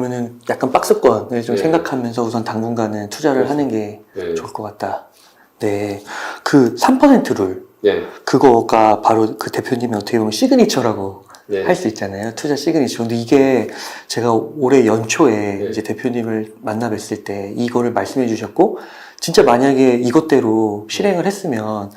그러면은 약간 박스권을 좀 네. 생각하면서 우선 당분간은 투자를 그렇죠. 하는 게 네. 좋을 것 같다. 네. 그 3%룰. 네. 그거가 바로 그 대표님이 어떻게 보면 시그니처라고 네. 할 수 있잖아요. 투자 시그니처. 근데 이게 제가 올해 연초에 네. 이제 대표님을 만나 뵀을 때 이거를 말씀해 주셨고, 진짜 만약에 이것대로 실행을 했으면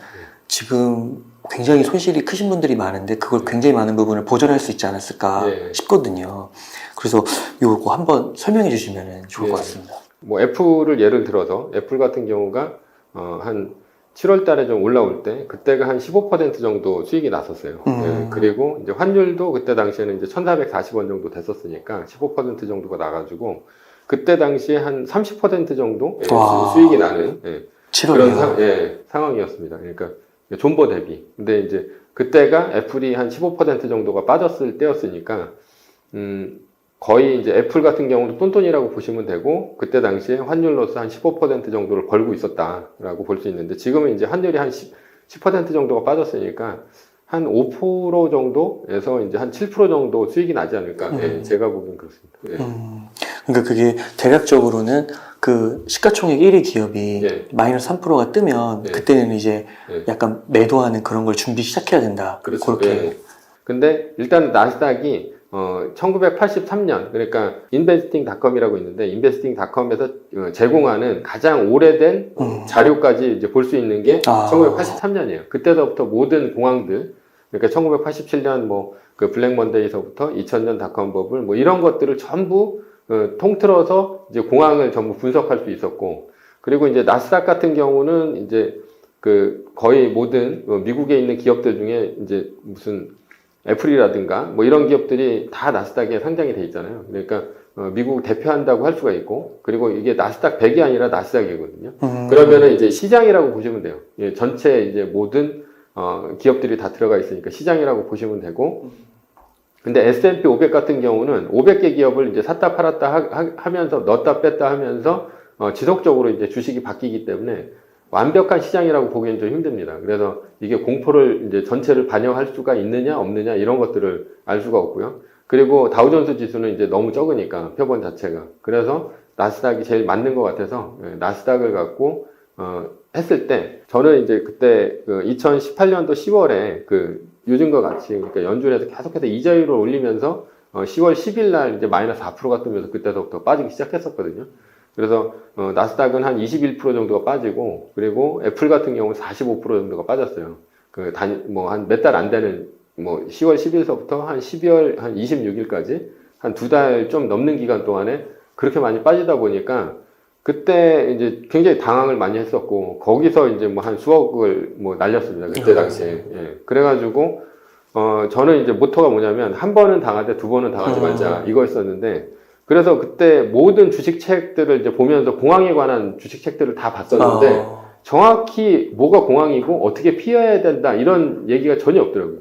지금 굉장히 손실이 크신 분들이 많은데 그걸 굉장히 많은 부분을 보전할 수 있지 않았을까 네. 싶거든요. 그래서 이거 한번 설명해 주시면 좋을 네. 것 같습니다. 뭐 애플을 예를 들어서 애플 같은 경우가 한 7월 달에 좀 올라올 때 그때가 한 15% 정도 수익이 났었어요. 예, 그리고 이제 환율도 그때 당시에는 이제 1,440원 정도 됐었으니까 15% 정도가 나가지고 그때 당시에 한 30% 정도 수익이 나는 7월이요. 그런 상황이었습니다. 그러니까 존버 대비. 근데 이제 그때가 애플이 한 15% 정도가 빠졌을 때였으니까 거의 이제 애플 같은 경우는 똔똔이라고 보시면 되고 그때 당시에 환율로서 한 15% 정도를 벌고 있었다라고 볼 수 있는데 지금은 이제 환율이 한 10% 정도가 빠졌으니까 한 5% 정도에서 이제 한 7% 정도 수익이 나지 않을까. 예, 제가 보기엔 그렇습니다. 예. 그러니까 그게 대략적으로는 그 시가총액 1위 기업이 마이너스 3%가 뜨면 그때는 이제 약간 매도하는 그런 걸 준비 시작해야 된다. 그렇죠. 그렇게. 근데 일단 나스닥이 1983년 그러니까 investing.com이라고 있는데 investing.com에서 제공하는 가장 오래된 자료까지 이제 볼 수 있는 게 1983년이에요. 그때서부터 모든 공황들 그러니까 1987년 뭐 그 블랙 먼데이서부터 2000년 닷컴 버블 뭐 이런 것들을 전부 통틀어서 이제 공황을 전부 분석할 수 있었고 그리고 이제 나스닥 같은 경우는 이제 그 거의 모든 미국에 있는 기업들 중에 이제 무슨 애플이라든가 뭐 이런 기업들이 다 나스닥에 상장이 돼 있잖아요. 그러니까 미국 대표한다고 할 수가 있고 그리고 이게 나스닥 100이 아니라 나스닥이거든요. 그러면은 이제 시장이라고 보시면 돼요. 예, 전체 이제 모든 기업들이 다 들어가 있으니까 시장이라고 보시면 되고 근데 S&P 500 같은 경우는 500개 기업을 이제 샀다 팔았다 하면서 넣었다 뺐다 하면서 지속적으로 이제 주식이 바뀌기 때문에 완벽한 시장이라고 보기엔 좀 힘듭니다. 그래서 이게 공포를 이제 전체를 반영할 수가 있느냐 없느냐 이런 것들을 알 수가 없고요. 그리고 다우존스 지수는 이제 너무 적으니까 표본 자체가 그래서 나스닥이 제일 맞는 것 같아서 나스닥을 갖고 했을 때 저는 이제 그때 그 2018년도 10월에 그 요즘과 같이 그러니까 연준에서 계속해서 이자율을 올리면서 10월 10일 날 이제 마이너스 4%가 뜨면서 그때서부터 빠지기 시작했었거든요. 그래서 나스닥은 한 21% 정도가 빠지고 그리고 애플 같은 경우는 45% 정도가 빠졌어요. 그 뭐 한 몇 달 안 되는 뭐 10월 10일서부터 한 12월 한 26일까지 한 2달 좀 넘는 기간 동안에 그렇게 많이 빠지다 보니까 그때 이제 굉장히 당황을 많이 했었고 거기서 이제 뭐 한 수억을 뭐 날렸습니다. 그때 당시에. 예. 그래가지고 저는 이제 모토가 뭐냐면 한 번은 당하되 두 번은 당하지 말자 이거였었는데 그래서 그때 모든 주식책들을 이제 보면서 공황에 관한 주식책들을 다 봤었는데 정확히 뭐가 공황이고 어떻게 피해야 된다 이런 얘기가 전혀 없더라고요.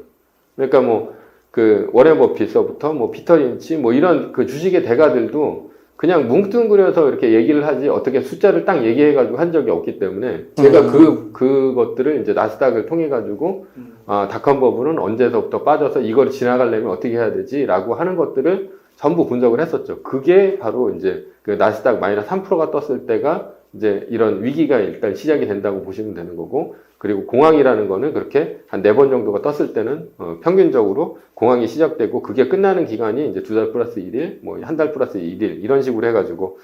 그러니까 뭐 그 워렌 버핏서부터 뭐 피터 린치 뭐 이런 그 주식의 대가들도 그냥 뭉뚱그려서 이렇게 얘기를 하지 어떻게 숫자를 딱 얘기해가지고 한 적이 없기 때문에 제가 그것들을 이제 나스닥을 통해가지고 닷컴 버블은 언제서부터 빠져서 이걸 지나가려면 어떻게 해야 되지? 라고 하는 것들을 전부 분석을 했었죠. 그게 바로 이제 그 나스닥 마이너스 3%가 떴을 때가 이제 이런 위기가 일단 시작이 된다고 보시면 되는 거고 그리고 공황이라는 거는 그렇게 한 4번 정도가 떴을 때는 평균적으로 공황이 시작되고 그게 끝나는 기간이 이제 2달 플러스 1일, 뭐 한 달 플러스 1일 이런 식으로 해가지고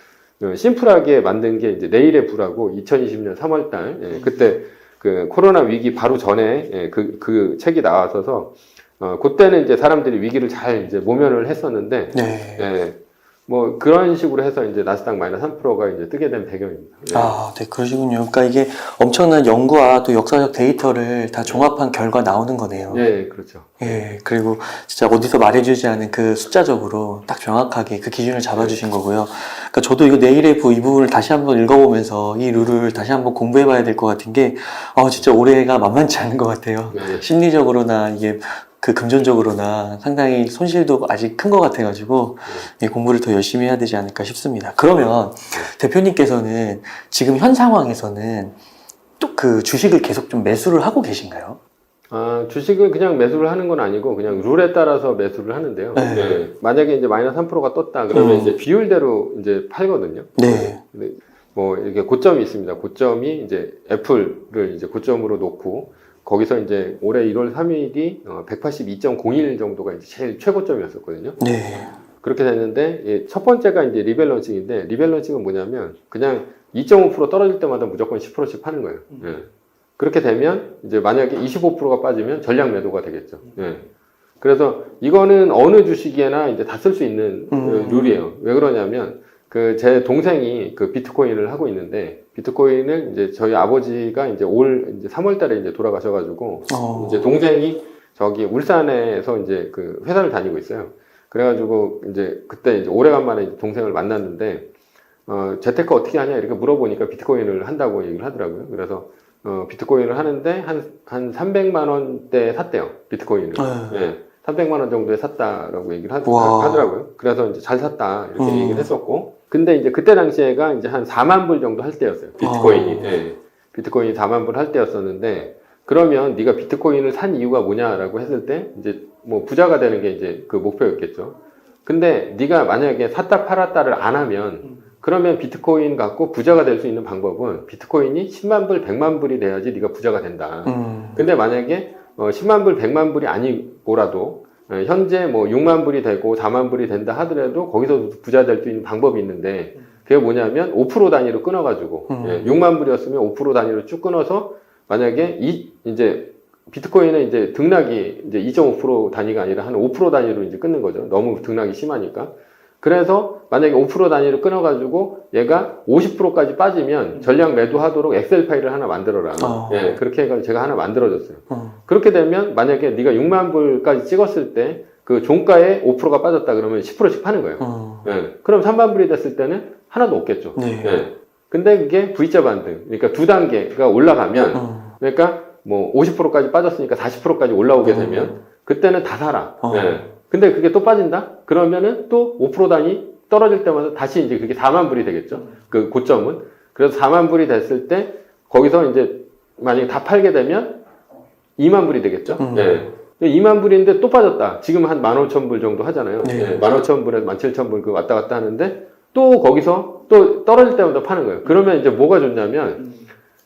심플하게 만든 게 이제 내일의 부라고 2020년 3월달 그때 그 코로나 위기 바로 전에 그 책이 나와서서 그때는 이제 사람들이 위기를 잘 이제 모면을 했었는데 뭐 그런 식으로 해서 이제 나스닥 마이너스 3%가 이제 뜨게 된 배경입니다. 네, 그러시군요. 그러니까 이게 엄청난 연구와 또 역사적 데이터를 다 종합한 결과 나오는 거네요. 네, 그렇죠. 그리고 진짜 어디서 말해주지 않은 그 숫자적으로 딱 정확하게 그 기준을 잡아주신 거고요. 그러니까 저도 이거 내일의 이 부분을 다시 한번 읽어보면서 이 룰을 다시 한번 공부해봐야 될 것 같은 게, 진짜 올해가 만만치 않은 것 같아요. 심리적으로나 이게 그 금전적으로나 상당히 손실도 아직 큰 것 같아가지고 공부를 더 열심히 해야 되지 않을까 싶습니다. 그러면 대표님께서는 지금 현 상황에서는 또 그 주식을 계속 좀 매수를 하고 계신가요? 주식을 그냥 매수를 하는 건 아니고 그냥 룰에 따라서 매수를 하는데요. 네. 네. 만약에 이제 마이너스 3%가 떴다 그러면 이제 비율대로 이제 팔거든요. 네. 근데 뭐 이게 고점이 있습니다. 고점이 이제 애플을 이제 고점으로 놓고 거기서 이제 올해 1월 3일이 182.01 정도가 이제 제일 최고점이었었거든요. 네. 그렇게 됐는데 첫 번째가 이제 리밸런싱인데 리밸런싱은 뭐냐면 그냥 2.5% 떨어질 때마다 무조건 10%씩 파는 거예요. 예. 그렇게 되면 이제 만약에 25%가 빠지면 전량 매도가 되겠죠. 예. 그래서 이거는 어느 주식에나 이제 다 쓸 수 있는 룰이에요. 왜 그러냐면 그 제 동생이 그 비트코인을 하고 있는데 비트코인을 이제 저희 아버지가 이제 이제 3월 달에 이제 돌아가셔가지고 이제 동생이 저기 울산에서 이제 그 회사를 다니고 있어요. 그래가지고 이제 그때 이제 오래간만에 동생을 만났는데 재테크 어떻게 하냐 이렇게 물어보니까 비트코인을 한다고 얘기를 하더라고요. 그래서 비트코인을 하는데 한 300만 원대 샀대요. 비트코인을. 네. 300만 원 정도에 샀다라고 얘기를 하더라고요. 그래서 이제 잘 샀다 이렇게 얘기를 했었고. 근데 이제 그때 당시에가 이제 한 4만 불 정도 할 때였어요. 비트코인이. 네. 비트코인이 4만 불 할 때였었는데 그러면 네가 비트코인을 산 이유가 뭐냐라고 했을 때 이제 뭐 부자가 되는 게 이제 그 목표였겠죠. 근데 네가 만약에 샀다 팔았다를 안 하면 그러면 비트코인 갖고 부자가 될 수 있는 방법은 비트코인이 10만 불, 100만 불이 돼야지 네가 부자가 된다. 근데 만약에 10만 불, 100만 불이 아니고라도 현재 뭐 6만 불이 되고 4만 불이 된다 하더라도 거기서 부자 될 수 있는 방법이 있는데 그게 뭐냐면 5% 단위로 끊어가지고 6만 불이었으면 5% 단위로 쭉 끊어서 만약에 이제 비트코인은 이제 등락이 이제 2.5% 단위가 아니라 한 5% 단위로 이제 끊는 거죠. 너무 등락이 심하니까. 그래서 만약에 5% 단위로 끊어가지고 얘가 50%까지 빠지면 전량 매도하도록 엑셀 파일을 하나 만들어라. 예, 그렇게 해가지고 제가 하나 만들어줬어요. 그렇게 되면 만약에 네가 6만 불까지 찍었을 때 그 종가에 5%가 빠졌다 그러면 10%씩 파는 거예요. 예, 그럼 3만 불이 됐을 때는 하나도 없겠죠. 네. 예. 근데 그게 V자 반등. 그러니까 두 단계가 올라가면 그러니까 뭐 50%까지 빠졌으니까 40%까지 올라오게 되면 그때는 다 사라. 예. 근데 그게 또 빠진다? 그러면은 또 5% 단위 떨어질 때마다 다시 이제 그게 4만 불이 되겠죠. 그 고점은. 그래서 4만 불이 됐을 때 거기서 이제 만약에 다 팔게 되면 2만 불이 되겠죠. 예. 2만 불인데 또 빠졌다. 지금 한 15,000불 정도 하잖아요. 네. 15,000불에서 17,000불 그 왔다 갔다 하는데 또 거기서 또 떨어질 때마다 파는 거예요. 그러면 이제 뭐가 좋냐면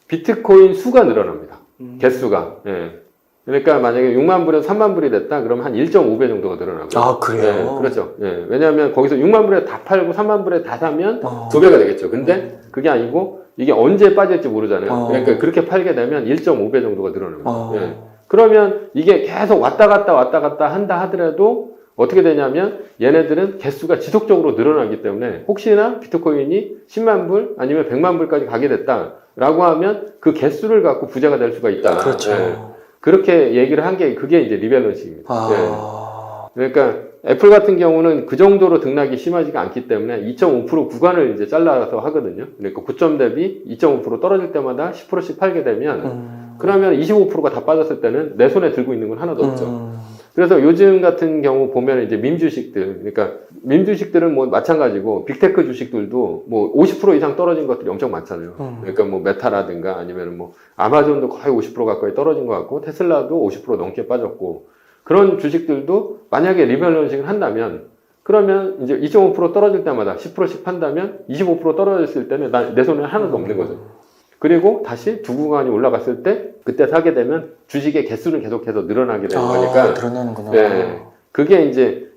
비트코인 수가 늘어납니다. 개수가. 예. 그러니까 만약에 6만 불에서 3만 불이 됐다 그러면 한 1.5배 정도가 늘어나고요. 아, 그래요? 예, 그렇죠. 예. 왜냐하면 거기서 6만 불에 다 팔고 3만 불에 다 사면 2배가 되겠죠. 근데 그게 아니고 이게 언제 빠질지 모르잖아요. 그러니까 그렇게 팔게 되면 1.5배 정도가 늘어납니다. 예. 그러면 이게 계속 왔다 갔다 한다 하더라도 어떻게 되냐면 얘네들은 개수가 지속적으로 늘어나기 때문에 혹시나 비트코인이 10만 불 아니면 100만 불까지 가게 됐다라고 하면 그 개수를 갖고 부자가 될 수가 있다. 그렇죠. 예. 그렇게 얘기를 한 게 그게 이제 리밸런싱입니다. 아. 예. 그러니까 애플 같은 경우는 그 정도로 등락이 심하지가 않기 때문에 2.5% 구간을 이제 잘라서 하거든요. 그러니까 고점 대비 2.5% 떨어질 때마다 10%씩 팔게 되면 그러면 25%가 다 빠졌을 때는 내 손에 들고 있는 건 하나도 없죠. 그래서 요즘 같은 경우 보면 이제 밈 주식들, 그러니까 밈 주식들은 뭐 마찬가지고 빅테크 주식들도 뭐 50% 이상 떨어진 것들이 엄청 많잖아요. 그러니까 뭐 메타라든가 아니면 뭐 아마존도 거의 50% 가까이 떨어진 것 같고 테슬라도 50% 넘게 빠졌고 그런 주식들도 만약에 리밸런싱을 한다면 그러면 이제 2.5% 떨어질 때마다 10%씩 판다면 25% 떨어졌을 때는 내 손에 하나도 없는 거죠. 그리고 다시 두 구간이 올라갔을 때 그때 사게 되면 주식의 개수는 계속해서 늘어나게 되는 거니까 늘어나는구나. 네, 그게 이제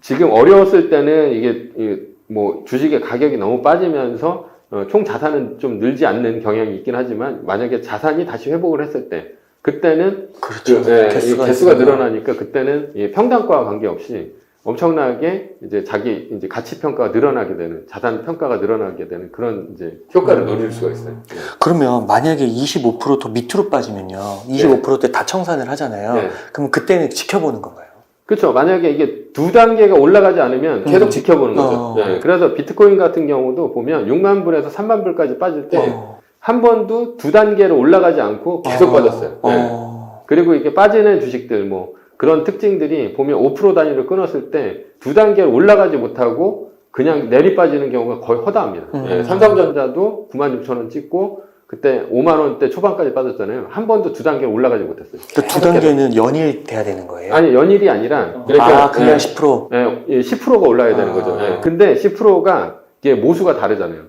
지금 어려웠을 때는 이게 뭐 주식의 가격이 너무 빠지면서 총 자산은 좀 늘지 않는 경향이 있긴 하지만 만약에 자산이 다시 회복을 했을 때 그때는 그렇죠. 개수가 늘어나니까 그때는 평단가와 관계없이 엄청나게 이제 자기 이제 가치 평가가 늘어나게 되는 자산 평가가 늘어나게 되는 그런 이제 효과를 노릴 수가 있어요. 네. 그러면 만약에 25%더 밑으로 빠지면요, 25%대 다 청산을 하잖아요. 네. 그럼 그때는 지켜보는 건가요? 그렇죠. 만약에 이게 두 단계가 올라가지 않으면 계속 지켜보는 거죠. 네. 그래서 비트코인 같은 경우도 보면 6만 불에서 3만 불까지 빠질 때 한 번도 두 단계로 올라가지 않고 계속 빠졌어요. 네. 그리고 이렇게 빠지는 주식들 뭐 그런 특징들이 보면 5% 단위로 끊었을 때 두 단계 올라가지 못하고 그냥 내리 빠지는 경우가 거의 허다합니다. 예, 삼성전자도 96,000원 찍고 그때 5만 원대 초반까지 빠졌잖아요. 한 번도 두 단계 올라가지 못했어요. 그 두 단계는 연일 돼야 되는 거예요? 아니, 연일이 아니라. 그러니까 그냥 10%? 예, 10%가 올라야 되는 거죠. 예. 근데 10%가 이게 모수가 다르잖아요.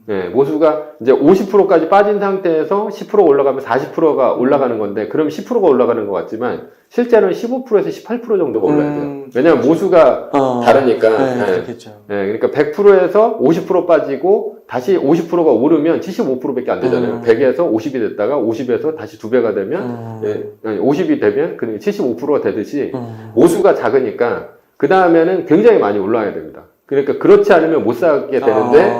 예, 모수가 이제 50%까지 빠진 상태에서 10% 올라가면 40%가 올라가는 건데, 그럼 10%가 올라가는 것 같지만, 실제로는 15%에서 18% 정도가 올라야 돼요. 왜냐면 모수가 다르니까. 네, 예. 그렇겠죠. 예, 그러니까 100%에서 50% 빠지고, 다시 50%가 오르면 75%밖에 안 되잖아요. 100에서 50이 됐다가 50에서 다시 2배가 되면, 예, 아니, 50이 되면, 75%가 되듯이, 모수가 작으니까, 그 다음에는 굉장히 많이 올라와야 됩니다. 그러니까 그렇지 않으면 못 사게 되는데,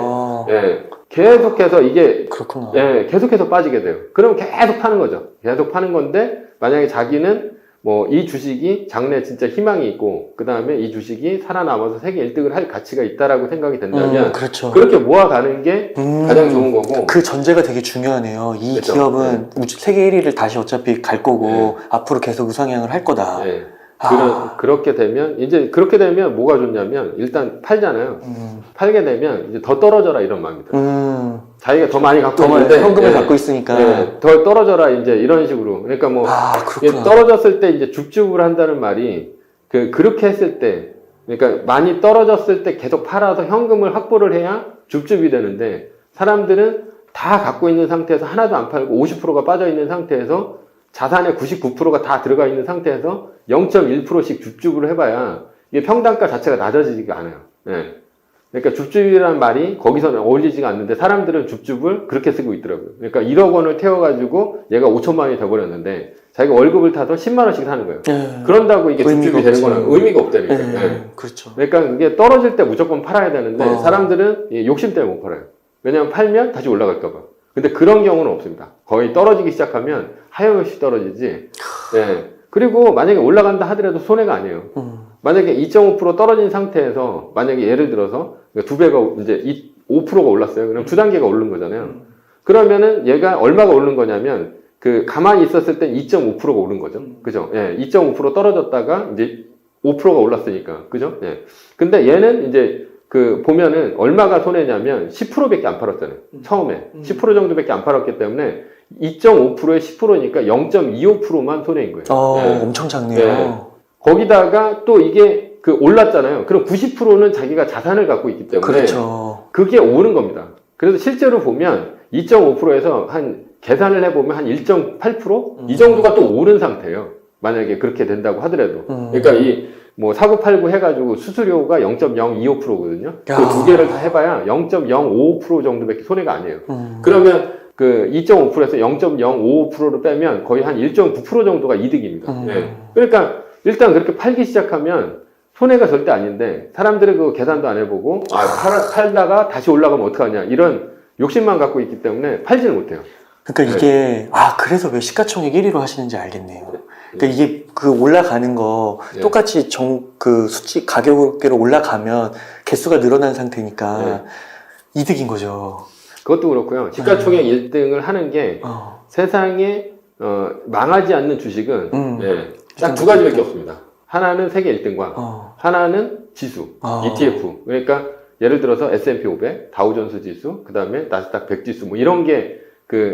예, 계속해서 이게, 그렇구나. 예, 계속해서 빠지게 돼요. 그럼 계속 파는 거죠. 계속 파는 건데, 만약에 자기는 뭐 이 주식이 장래 진짜 희망이 있고, 그 다음에 이 주식이 살아남아서 세계 1등을 할 가치가 있다라고 생각이 된다면, 그렇죠. 그렇게 모아가는 게 가장 좋은 거고. 그 전제가 되게 중요하네요. 이 그렇죠. 기업은 세계 1위를 다시 어차피 갈 거고, 네. 앞으로 계속 우상향을 할 거다. 예. 그렇게 되면, 이제 그렇게 되면 뭐가 좋냐면, 일단 팔잖아요. 팔게 되면 이제 더 떨어져라 이런 마음이다. 자기가 더 많이 갖고 있는데, 현금을 갖고 있으니까. 예, 더 떨어져라 이제 이런 식으로. 그러니까 뭐 이게 그렇구나. 떨어졌을 때 이제 줍줍을 한다는 말이 그렇게 했을 때, 그러니까 많이 떨어졌을 때 계속 팔아서 현금을 확보를 해야 줍줍이 되는데, 사람들은 다 갖고 있는 상태에서 하나도 안 팔고 50%가 빠져 있는 상태에서 자산의 99%가 다 들어가 있는 상태에서 0.1%씩 줍줍을 해봐야 이게 평단가 자체가 낮아지지가 않아요. 예. 그러니까 줍줍이라는 말이 거기서는 어울리지가 않는데, 사람들은 줍줍을 그렇게 쓰고 있더라고요. 그러니까 1억 원을 태워가지고 얘가 5천만 원이 돼버렸는데, 자기가 월급을 타도 10만 원씩 사는 거예요. 그런다고 이게 줍줍이 되는 거는 의미가 없다니까. 예. 그렇죠. 그러니까 이게 떨어질 때 무조건 팔아야 되는데, 사람들은 욕심 때문에 못 팔아요. 왜냐면 팔면 다시 올라갈까봐. 근데 그런 경우는 없습니다. 거의 떨어지기 시작하면 하염없이 떨어지지. 예. 그리고 만약에 올라간다 하더라도 손해가 아니에요. 만약에 2.5% 떨어진 상태에서, 만약에 예를 들어서 두 배가 이제 5%가 올랐어요. 그럼 두 단계가 오른 거잖아요. 그러면은 얘가 얼마가 오른 거냐면, 가만히 있었을 땐 2.5%가 오른 거죠. 그죠? 예. 2.5% 떨어졌다가 이제 5%가 올랐으니까. 그죠? 예. 근데 얘는 이제 보면은 얼마가 손해냐면 10%밖에 안 팔았잖아요. 처음에. 10% 정도밖에 안 팔았기 때문에 2.5%에 10%니까 0.25%만 손해인 거예요. 예. 엄청 작네요. 예. 거기다가 또 이게 올랐잖아요. 그럼 90%는 자기가 자산을 갖고 있기 때문에. 그렇죠. 그게 오른 겁니다. 그래서 실제로 보면 2.5%에서 한 계산을 해보면 한 1.8%? 이 정도가 또 오른 상태예요. 만약에 그렇게 된다고 하더라도. 그러니까 뭐 사고 팔고 해가지고 수수료가 0.025%거든요. 그 두 개를 다 해봐야 0.055% 정도밖에 손해가 아니에요. 그러면 2.5%에서 0.055%를 빼면 거의 한 1.9% 정도가 이득입니다. 예. 그러니까 일단 그렇게 팔기 시작하면 손해가 절대 아닌데, 사람들은 그 계산도 안 해보고, 팔다가 다시 올라가면 어떡하냐, 이런 욕심만 갖고 있기 때문에 팔지는 못해요. 그러니까 이게, 그래서 왜 시가총액 1위로 하시는지 알겠네요. 그러니까 이게 올라가는 거, 똑같이 수치, 가격으로 올라가면 개수가 늘어난 상태니까 이득인 거죠. 그것도 그렇고요. 시가총액 1등을 하는 게 세상에, 망하지 않는 주식은, 딱 두 가지밖에 없습니다. 하나는 세계 1등과 하나는 지수, ETF. 그러니까 예를 들어서 S&P 500, 다우존스 지수, 그 다음에 나스닥 100 지수, 뭐 이런 게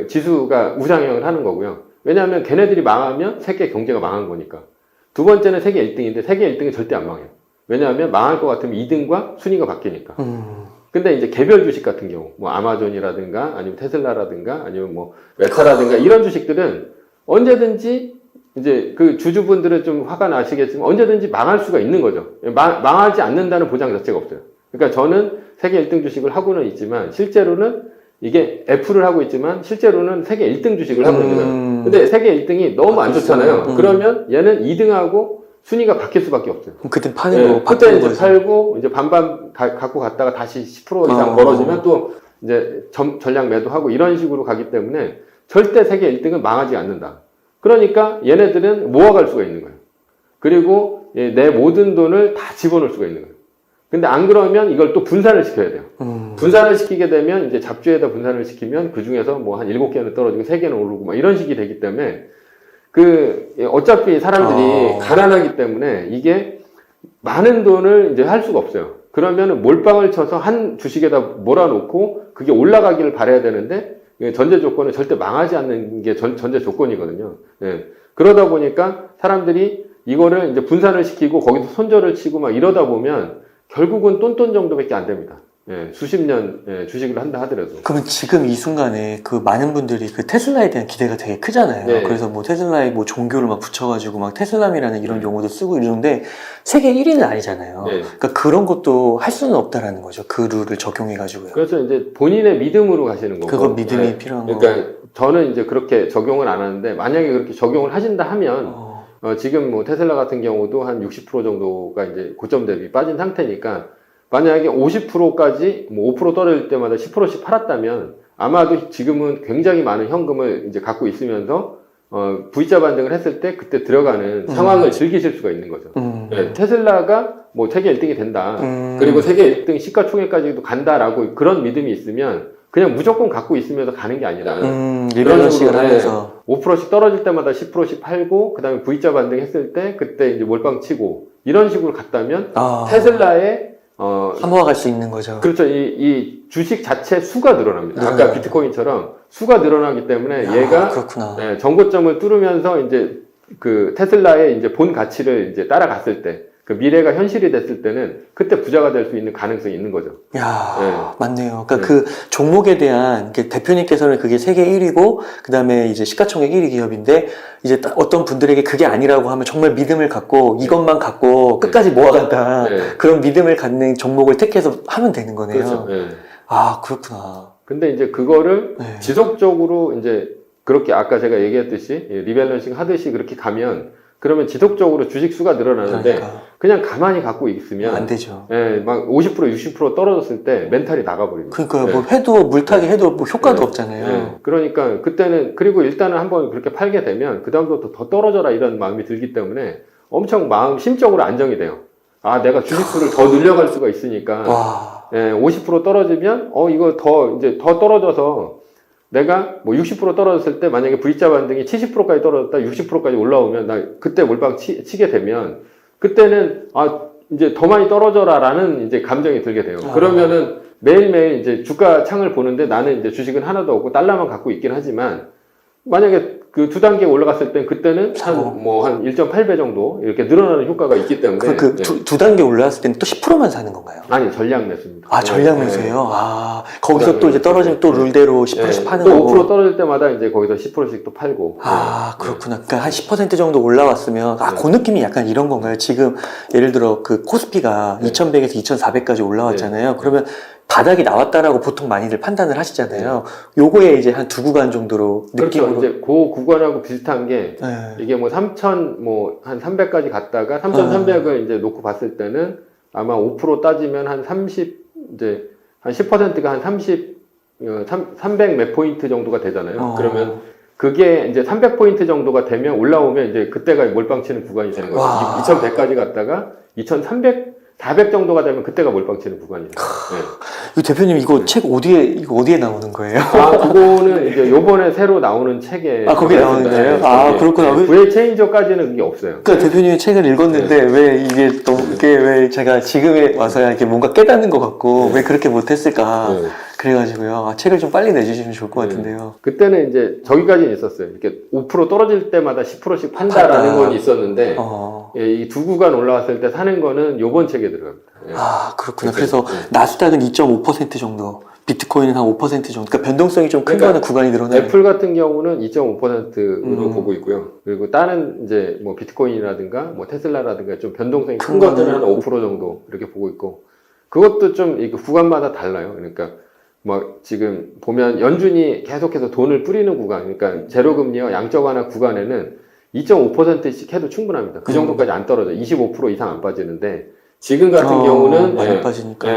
지수가 우상향을 하는 거고요. 왜냐하면 걔네들이 망하면 세계 경제가 망한 거니까. 두 번째는 세계 1등인데 세계 1등이 절대 안 망해요. 왜냐하면 망할 것 같으면 2등과 순위가 바뀌니까. 근데 이제 개별 주식 같은 경우, 뭐 아마존이라든가 아니면 테슬라라든가 아니면 뭐 메타라든가 이런 주식들은 언제든지 이제 주주분들은 좀 화가 나시겠지만 언제든지 망할 수가 있는 거죠. 망하지 않는다는 보장 자체가 없어요. 그러니까 저는 세계 1등 주식을 하고는 있지만 실제로는 이게 애플을 하고 있지만 실제로는 세계 1등 주식을 하고 있는 거예요. 근데 세계 1등이 너무 안 좋잖아요. 그러면 얘는 2등하고 순위가 바뀔 수밖에 없어요. 그때 파는 거, 그때 이제 팔고 이제 반반 갖고 갔다가 다시 10% 이상 벌어지면 또 이제 전량 매도하고 이런 식으로 가기 때문에 절대 세계 1등은 망하지 않는다. 그러니까 얘네들은 모아갈 수가 있는 거예요. 그리고 내 모든 돈을 다 집어넣을 수가 있는 거예요. 근데 안 그러면 이걸 또 분산을 시켜야 돼요. 분산을 시키게 되면 이제 잡주에다 분산을 시키면 그 중에서 뭐 한 7개는 떨어지고 3개는 오르고 막 이런 식이 되기 때문에 어차피 사람들이 가난하기 때문에 이게 많은 돈을 이제 할 수가 없어요. 그러면은 몰빵을 쳐서 한 주식에다 몰아놓고 그게 올라가기를 바라야 되는데 전제 조건은 절대 망하지 않는 게 전제 조건이거든요. 예. 그러다 보니까 사람들이 이거를 이제 분산을 시키고 거기서 손절을 치고 막 이러다 보면 결국은 똔똔 정도밖에 안 됩니다. 예, 수십 년 주식을 한다 하더라도. 그러면 지금 이 순간에 그 많은 분들이 그 테슬라에 대한 기대가 되게 크잖아요. 네. 그래서 뭐 테슬라에 뭐 종교를 막 붙여가지고 막 테슬람이라는 이런 용어도 쓰고 이러는데 세계 1위는 아니잖아요. 네. 그러니까 그런 것도 할 수는 없다라는 거죠. 그 룰을 적용해가지고요. 그래서 이제 본인의 믿음으로 가시는 거고. 그건 믿음이 예. 필요한 거. 그러니까 저는 이제 그렇게 적용을 안 하는데 만약에 그렇게 적용을 하신다 하면 지금 뭐 테슬라 같은 경우도 한 60% 정도가 이제 고점 대비 빠진 상태니까 만약에 50%까지 뭐 5% 떨어질 때마다 10%씩 팔았다면 아마도 지금은 굉장히 많은 현금을 이제 갖고 있으면서 V자 반등을 했을 때 그때 들어가는 상황을 즐기실 수가 있는 거죠. 네, 테슬라가 뭐 세계 1등이 된다. 그리고 세계 1등 시가총액까지도 간다라고 그런 믿음이 있으면 그냥 무조건 갖고 있으면서 가는 게 아니라 리밸런싱을 하면서 5%씩 떨어질 때마다 10%씩 팔고 그 다음에 V자 반등했을 때 그때 이제 몰빵 치고 이런 식으로 갔다면 테슬라의 사모아갈 수 있는 거죠. 그렇죠. 이 주식 자체 수가 늘어납니다. 아까 비트코인처럼 수가 늘어나기 때문에 얘가 그렇구나. 네, 정고점을 뚫으면서 이제 그 테슬라의 이제 본 가치를 이제 따라갔을 때, 그 미래가 현실이 됐을 때는 그때 부자가 될 수 있는 가능성이 있는 거죠. 야, 맞네요. 그러니까 그 종목에 대한 대표님께서는 그게 세계 1위고 그다음에 이제 시가총액 1위 기업인데 이제 어떤 분들에게 그게 아니라고 하면 정말 믿음을 갖고 이것만 갖고 끝까지 모아간다. 그런 믿음을 갖는 종목을 택해서 하면 되는 거네요. 그렇죠. 아, 그렇구나. 근데 이제 그거를 지속적으로 이제 그렇게 아까 제가 얘기했듯이 리밸런싱 하듯이 그렇게 가면 그러면 지속적으로 주식 수가 늘어나는데 그냥 가만히 갖고 있으면 안 되죠. 예, 막 50%, 60% 떨어졌을 때 멘탈이 나가버립니다. 그러니까 뭐 해도 물타기 해도 뭐 효과도 없잖아요. 예. 그러니까 그때는 그리고 일단은 한번 그렇게 팔게 되면 그 다음부터 더 떨어져라 이런 마음이 들기 때문에 엄청 심적으로 안정이 돼요. 아, 내가 주식 수를 더 늘려갈 수가 있으니까. 예, 50% 떨어지면 이거 이제 더 떨어져서 내가 뭐 60% 떨어졌을 때 만약에 V자 반등이 70%까지 떨어졌다 60%까지 올라오면 나 그때 몰빵 치게 되면 그때는 이제 더 많이 떨어져라라는 이제 감정이 들게 돼요. 그러면은 매일매일 이제 주가 창을 보는데 나는 이제 주식은 하나도 없고 달러만 갖고 있긴 하지만 만약에 그 두 단계 올라갔을 땐 그때는 한 1.8배 정도 이렇게 늘어나는 효과가 있기 때문에 두 단계 올라왔을 때는 또 10%만 사는 건가요? 아니, 전량 매수입니다. 아, 전량 매수예요? 아, 거기서 또 이제 떨어지면 또 룰대로 10%씩 파는 또 거고. 5% 떨어질 때마다 이제 거기서 10%씩 또 팔고. 아, 그렇구나. 그러니까 한 10% 정도 올라왔으면, 그 느낌이 약간 이런 건가요? 지금, 예를 들어, 그 코스피가 2100에서 2400까지 올라왔잖아요. 그러면 바닥이 나왔다라고 보통 많이들 판단을 하시잖아요. 요거에 이제 한 두 구간 정도로 느낌으로. 그렇죠. 이제 그 구간하고 비슷한 게, 이게 뭐 3000, 한 300까지 갔다가 3300을 이제 놓고 봤을 때는 아마 5% 따지면 한 10%가 한 300 몇 포인트 정도가 되잖아요. 그러면 그게 이제 300포인트 정도가 되면 올라오면 이제 그때가 몰빵 치는 구간이 되는 거죠. 2100까지 갔다가 2300, 400 정도가 되면 그때가 몰빵 치는 구간이에요. 이 대표님 이거 책 어디에 나오는 거예요? 그거는 이제 요번에 새로 나오는 책에. 거기에 나오는 거예요? 그렇구나. VA 체인저까지는 그게 없어요. 그러니까 대표님이 책을 읽었는데 왜 이게 또 그게 왜 제가 지금에 와서야 이렇게 뭔가 깨닫는 것 같고 왜 그렇게 못했을까? 그래가지고요. 책을 좀 빨리 내주시면 좋을 것 같은데요. 그때는 이제 저기까지는 있었어요. 이렇게 5% 떨어질 때마다 10%씩 판다라는 건 있었는데 이 두 구간 올라왔을 때 사는 거는 요번 책에 들어갑니다. 아, 그렇구나. 그래서 나스닥은 2.5% 정도, 비트코인은 한 5% 정도. 그러니까 변동성이 좀 큰 거는 구간이 늘어나요. 애플 같은 경우는 2.5%로 보고 있고요. 그리고 다른 이제 뭐 비트코인이라든가 뭐 테슬라라든가 좀 변동성이 큰 것들은 한 5% 정도 이렇게 보고 있고 그것도 좀 구간마다 달라요. 그러니까 뭐 지금 보면 연준이 계속해서 돈을 뿌리는 구간, 그러니까 제로금리와 양적 완화 구간에는 2.5%씩 해도 충분합니다. 그 정도까지 안 떨어져. 25% 이상 안 빠지는데 지금 같은 경우는 많이 빠지니까.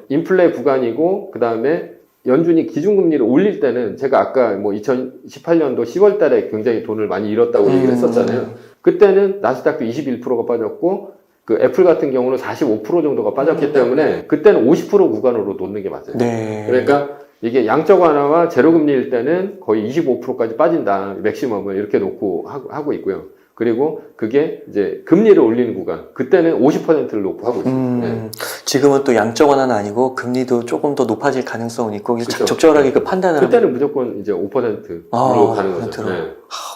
인플레 구간이고 그 다음에 연준이 기준금리를 올릴 때는 제가 아까 뭐 2018년도 10월 달에 굉장히 돈을 많이 잃었다고 얘기를 했었잖아요. 그때는 나스닥도 21%가 빠졌고 그 애플 같은 경우는 45% 정도가 빠졌기 때문에 그때는 50% 구간으로 놓는 게 맞아요. 그러니까 이게 양적 완화와 제로금리일 때는 거의 25%까지 빠진다. 맥시멈을 이렇게 놓고 하고 있고요. 그리고 그게 이제 금리를 올리는 구간. 그때는 50%를 놓고 하고 있어요. 네. 지금은 또 양적 완화는 아니고 금리도 조금 더 높아질 가능성은 있고 그쵸. 적절하게 그 판단을 그때는 무조건 이제 5%로 가는 거죠. 네.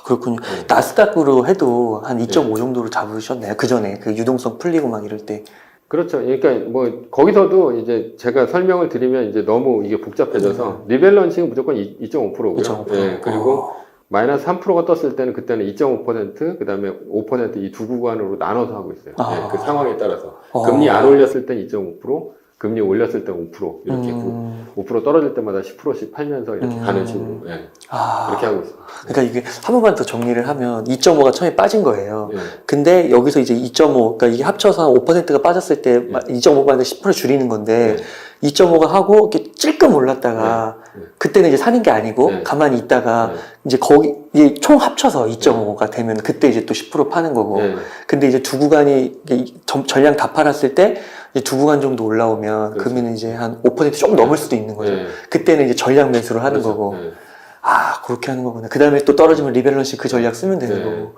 그렇군요. 네. 나스닥으로 해도 한 2.5 정도로 잡으셨나요? 그 전에 그 유동성 풀리고 막 이럴 때. 그렇죠. 그러니까 뭐 거기서도 이제 제가 설명을 드리면 이제 너무 이게 복잡해져서 리밸런싱은 무조건 2.5%고요. 2.5%. 네, 그리고 마이너스 3%가 떴을 때는 그때는 2.5% 그다음에 5% 이 두 구간으로 나눠서 하고 있어요. 네, 그 상황에 따라서 금리 안 올렸을 땐 2.5%, 금리 올렸을 땐 5% 이렇게 5% 떨어질 때마다 10%씩 팔면서 이렇게 가는 식으로 그렇게 하고 있어요. 그러니까 이게 한 번만 더 정리를 하면 2.5가 처음에 빠진 거예요. 네. 근데 여기서 이제 2.5, 그러니까 이게 합쳐서 5%가 빠졌을 때 2.5가 10% 줄이는 건데 2.5가 하고 이렇게 찔끔 올랐다가 그때는 이제 사는 게 아니고 가만히 있다가 이제 거기 이제 총 합쳐서 2.5가 되면 그때 이제 또 10% 파는 거고. 근데 이제 두 구간이 전량 다 팔았을 때 이제 두 구간 정도 올라오면 그렇죠. 그러면 이제 한 5% 넘을 수도 있는 거죠. 그때는 이제 전량 매수를 하는 그렇죠. 거고. 그렇게 하는 거구나. 그 다음에 또 떨어지면 리밸런싱 그 전략 쓰면 되는 거고.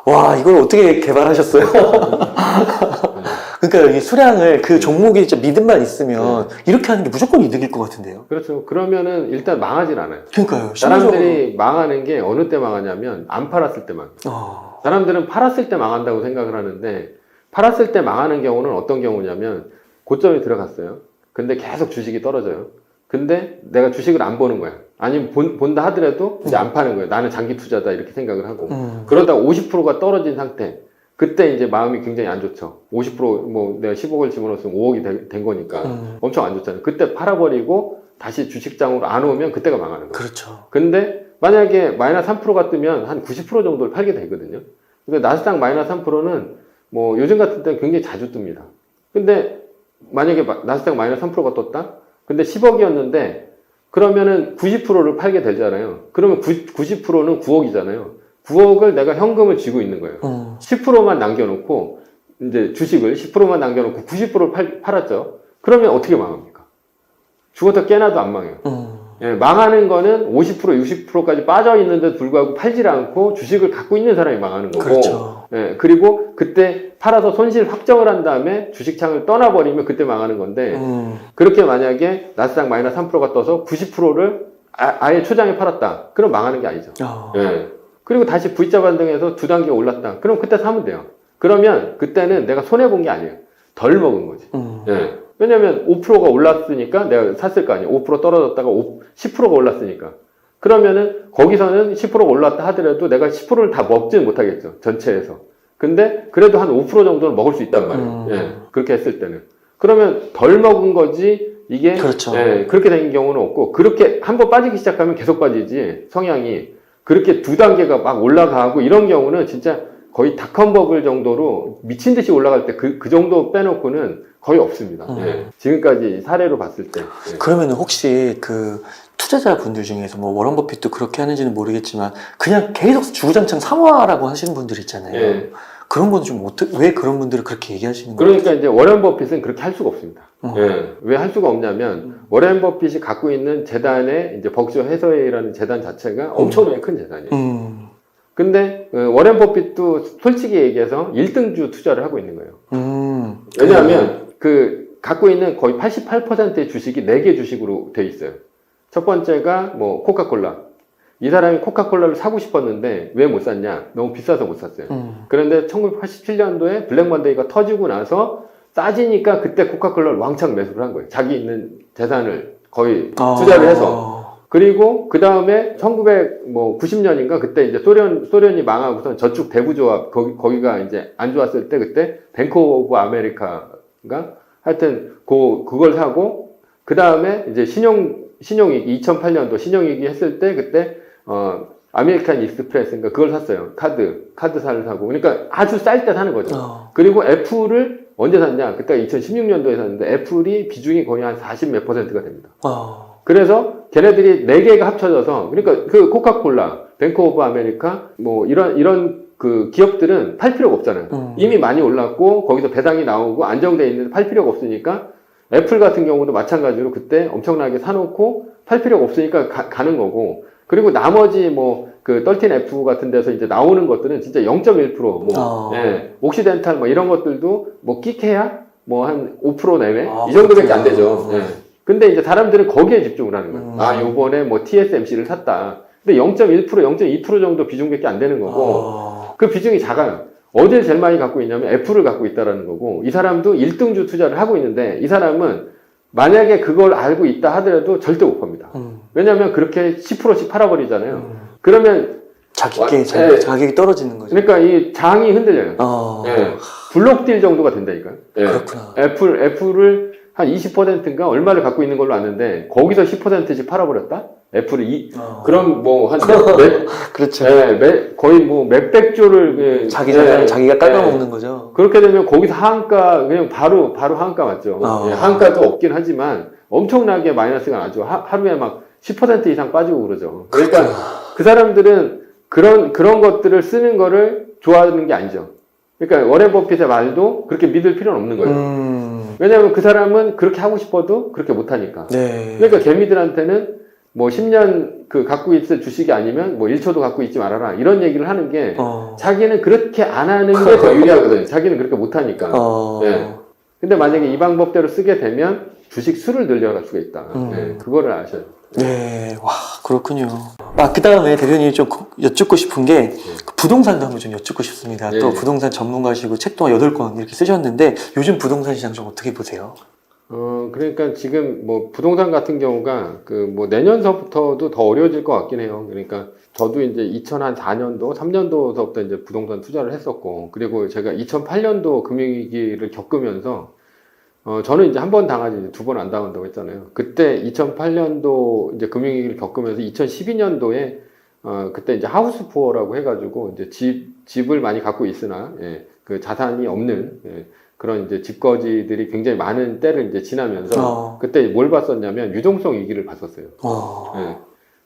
와, 이걸 어떻게 개발하셨어요? 그러니까 이 수량을 그 종목이 진짜 믿음만 있으면 이렇게 하는 게 무조건 이득일 것 같은데요. 그렇죠. 그러면은 일단 망하진 않아요. 그러니까요. 사람들이 망하는 게 어느 때 망하냐면 안 팔았을 때 망해요. 사람들은 팔았을 때 망한다고 생각을 하는데 팔았을 때 망하는 경우는 어떤 경우냐면 고점에 들어갔어요. 근데 계속 주식이 떨어져요. 근데 내가 주식을 안 보는 거야. 아니면 본다 하더라도 이제 안 파는 거예요. 나는 장기 투자다 이렇게 생각을 하고. 그러다가 50%가 떨어진 상태. 그때 이제 마음이 굉장히 안 좋죠. 50% 내가 10억을 집어넣었으면 5억이 된 거니까 엄청 안 좋잖아요. 그때 팔아버리고 다시 주식장으로 안 오면 그때가 망하는 거예요. 그렇죠. 근데 만약에 마이너스 3%가 뜨면 한 90% 정도를 팔게 되거든요. 그러니까 나스닥 마이너스 3%는 뭐 요즘 같은 때는 굉장히 자주 뜹니다. 근데 만약에 나스닥 마이너스 3%가 떴다? 근데 10억이었는데 그러면은 90%를 팔게 되잖아요. 그러면 90%는 9억이잖아요. 9억을 내가 현금을 쥐고 있는 거예요. 10%만 남겨놓고 이제 주식을 10%만 남겨놓고 90%를 팔았죠. 그러면 어떻게 망합니까? 죽어도 깨나도 안 망해요. 예, 망하는 거는 50%, 60%까지 빠져 있는데도 불구하고 팔질 않고 주식을 갖고 있는 사람이 망하는 거고. 그렇죠. 예, 그리고 그때 팔아서 손실 확정을 한 다음에 주식창을 떠나버리면 그때 망하는 건데 그렇게 만약에 나스닥 마이너스 3%가 떠서 90%를 아예 초장에 팔았다. 그럼 망하는 게 아니죠. 예. 그리고 다시 V자 반등해서 두 단계 올랐다. 그럼 그때 사면 돼요. 그러면 그때는 내가 손해본 게 아니에요. 덜 먹은 거지. 예. 왜냐면 5%가 올랐으니까 내가 샀을 거 아니에요. 5% 떨어졌다가 10%가 올랐으니까. 그러면은 거기서는 10%가 올랐다 하더라도 내가 10%를 다 먹지는 못하겠죠. 전체에서. 근데 그래도 한 5% 정도는 먹을 수 있단 말이에요. 예. 그렇게 했을 때는. 그러면 덜 먹은 거지 이게 그렇죠. 예, 그렇게 된 경우는 없고 그렇게 한번 빠지기 시작하면 계속 빠지지 성향이 그렇게 두 단계가 막 올라가고 이런 경우는 진짜 거의 닷컴 버블 정도로 미친 듯이 올라갈 때 그 정도 빼놓고는 거의 없습니다. 예. 지금까지 사례로 봤을 때. 예. 그러면 혹시 그 투자자분들 중에서 뭐 워런 버핏도 그렇게 하는지는 모르겠지만 그냥 계속 주구장창 사모하라고 하시는 분들 있잖아요. 예. 그런 분은 좀 왜 그런 분들을 그렇게 얘기하시는 거예요? 그러니까 이제 워런 버핏은 그렇게 할 수가 없습니다. 예. 왜 할 수가 없냐면 워런 버핏이 갖고 있는 재단의 이제 버크셔 해서웨이라는 재단 자체가 엄청나게 큰 재단이에요. 근데 워런 버핏도 솔직히 얘기해서 1등주 투자를 하고 있는 거예요. 왜냐하면 그 갖고 있는 거의 88%의 주식이 4개 주식으로 돼 있어요. 첫 번째가 뭐 코카콜라. 이 사람이 코카콜라를 사고 싶었는데 왜 못 샀냐? 너무 비싸서 못 샀어요. 그런데 1987년도에 블랙 먼데이가 터지고 나서 싸지니까 그때 코카콜라를 왕창 매수를 한 거예요. 자기 있는 재산을 거의 투자를 해서. 그리고 그 다음에 1990년인가 그때 이제 소련이 망하고선 저축 대부조합 거기가 이제 안 좋았을 때 그때 뱅크 오브 아메리카인가 하여튼 그걸 사고 그 다음에 이제 신용위기 2008년도 신용위기 했을 때 그때 아메리칸 익스프레스인가 그걸 샀어요. 카드사를 사고 그러니까 아주 쌀 때 사는 거죠. 그리고 애플을 언제 샀냐? 그때 2016년도에 샀는데 애플이 비중이 거의 한 40 몇 %가 됩니다. 그래서 걔네들이 4개가 합쳐져서 그러니까 그 코카콜라, 뱅크 오브 아메리카 뭐 이런 그 기업들은 팔 필요가 없잖아요. 이미 많이 올랐고 거기서 배당이 나오고 안정돼 있는데 팔 필요가 없으니까 애플 같은 경우도 마찬가지로 그때 엄청나게 사놓고 팔 필요가 없으니까 가는 거고 그리고 나머지 뭐 그 13F 같은 데서 이제 나오는 것들은 진짜 0.1% 뭐 예, 옥시덴탈 뭐 이런 것들도 뭐 끼케야 뭐 한 5% 내외 이 정도밖에 안 되죠. 예. 근데 이제 사람들은 거기에 집중을 하는 거예요. 아, 요번에 뭐 TSMC를 샀다. 근데 0.1%, 0.2% 정도 비중밖에 안 되는 거고 그 비중이 작아요. 어딜 제일 많이 갖고 있냐면 애플을 갖고 있다라는 거고 이 사람도 1등주 투자를 하고 있는데 이 사람은 만약에 그걸 알고 있다 하더라도 절대 못 팝니다. 왜냐하면 그렇게 10%씩 팔아버리잖아요. 그러면 가격이 떨어지는 거죠. 그러니까 이 장이 흔들려요. 예. 블록딜 정도가 된다니까요. 예. 그렇구나. 애플을 한 20%인가 얼마를 갖고 있는 걸로 아는데 거기서 10%씩 팔아버렸다? 애플을 그럼 뭐 한 그렇죠. 거의 뭐 몇백조를 자기가 깔아먹는 거죠. 그렇게 되면 거기서 하한가 그냥 바로 하한가 맞죠. 예, 하한가도 없긴 하지만 엄청나게 마이너스가 나죠. 하루에 막 10% 이상 빠지고 그러죠. 그러니까 그 사람들은 그런 것들을 쓰는 거를 좋아하는 게 아니죠. 그러니까 워렌 버핏의 말도 그렇게 믿을 필요는 없는 거예요. 왜냐하면 그 사람은 그렇게 하고 싶어도 그렇게 못하니까. 네. 그러니까 개미들한테는 뭐 10년 그 갖고 있을 주식이 아니면 뭐 1초도 갖고 있지 말아라 이런 얘기를 하는 게 자기는 그렇게 안 하는 게 더 유리하거든요. 자기는 그렇게 못하니까. 네. 근데 만약에 이 방법대로 쓰게 되면 주식 수를 늘려갈 수가 있다. 네. 그거를 아셔야 돼요. 네, 와, 그렇군요. 그 다음에 대표님 좀 여쭙고 싶은 게, 부동산도 한번 좀 여쭙고 싶습니다. 또 부동산 전문가시고 책도 8권 이렇게 쓰셨는데, 요즘 부동산 시장 좀 어떻게 보세요? 그러니까 지금 뭐 부동산 같은 경우가 그 뭐 내년서부터도 더 어려워질 것 같긴 해요. 그러니까 저도 이제 2004년도, 3년도서부터 이제 부동산 투자를 했었고, 그리고 제가 2008년도 금융위기를 겪으면서 저는 이제 한 번 당하지 2번 안 당한다고 했잖아요. 그때 2008년도 이제 금융위기를 겪으면서 2012년도에 그때 이제 하우스 푸어라고 해가지고 이제 집을 많이 갖고 있으나 그 자산이 없는 그런 이제 집거지들이 굉장히 많은 때를 이제 지나면서 그때 뭘 봤었냐면 유동성 위기를 봤었어요.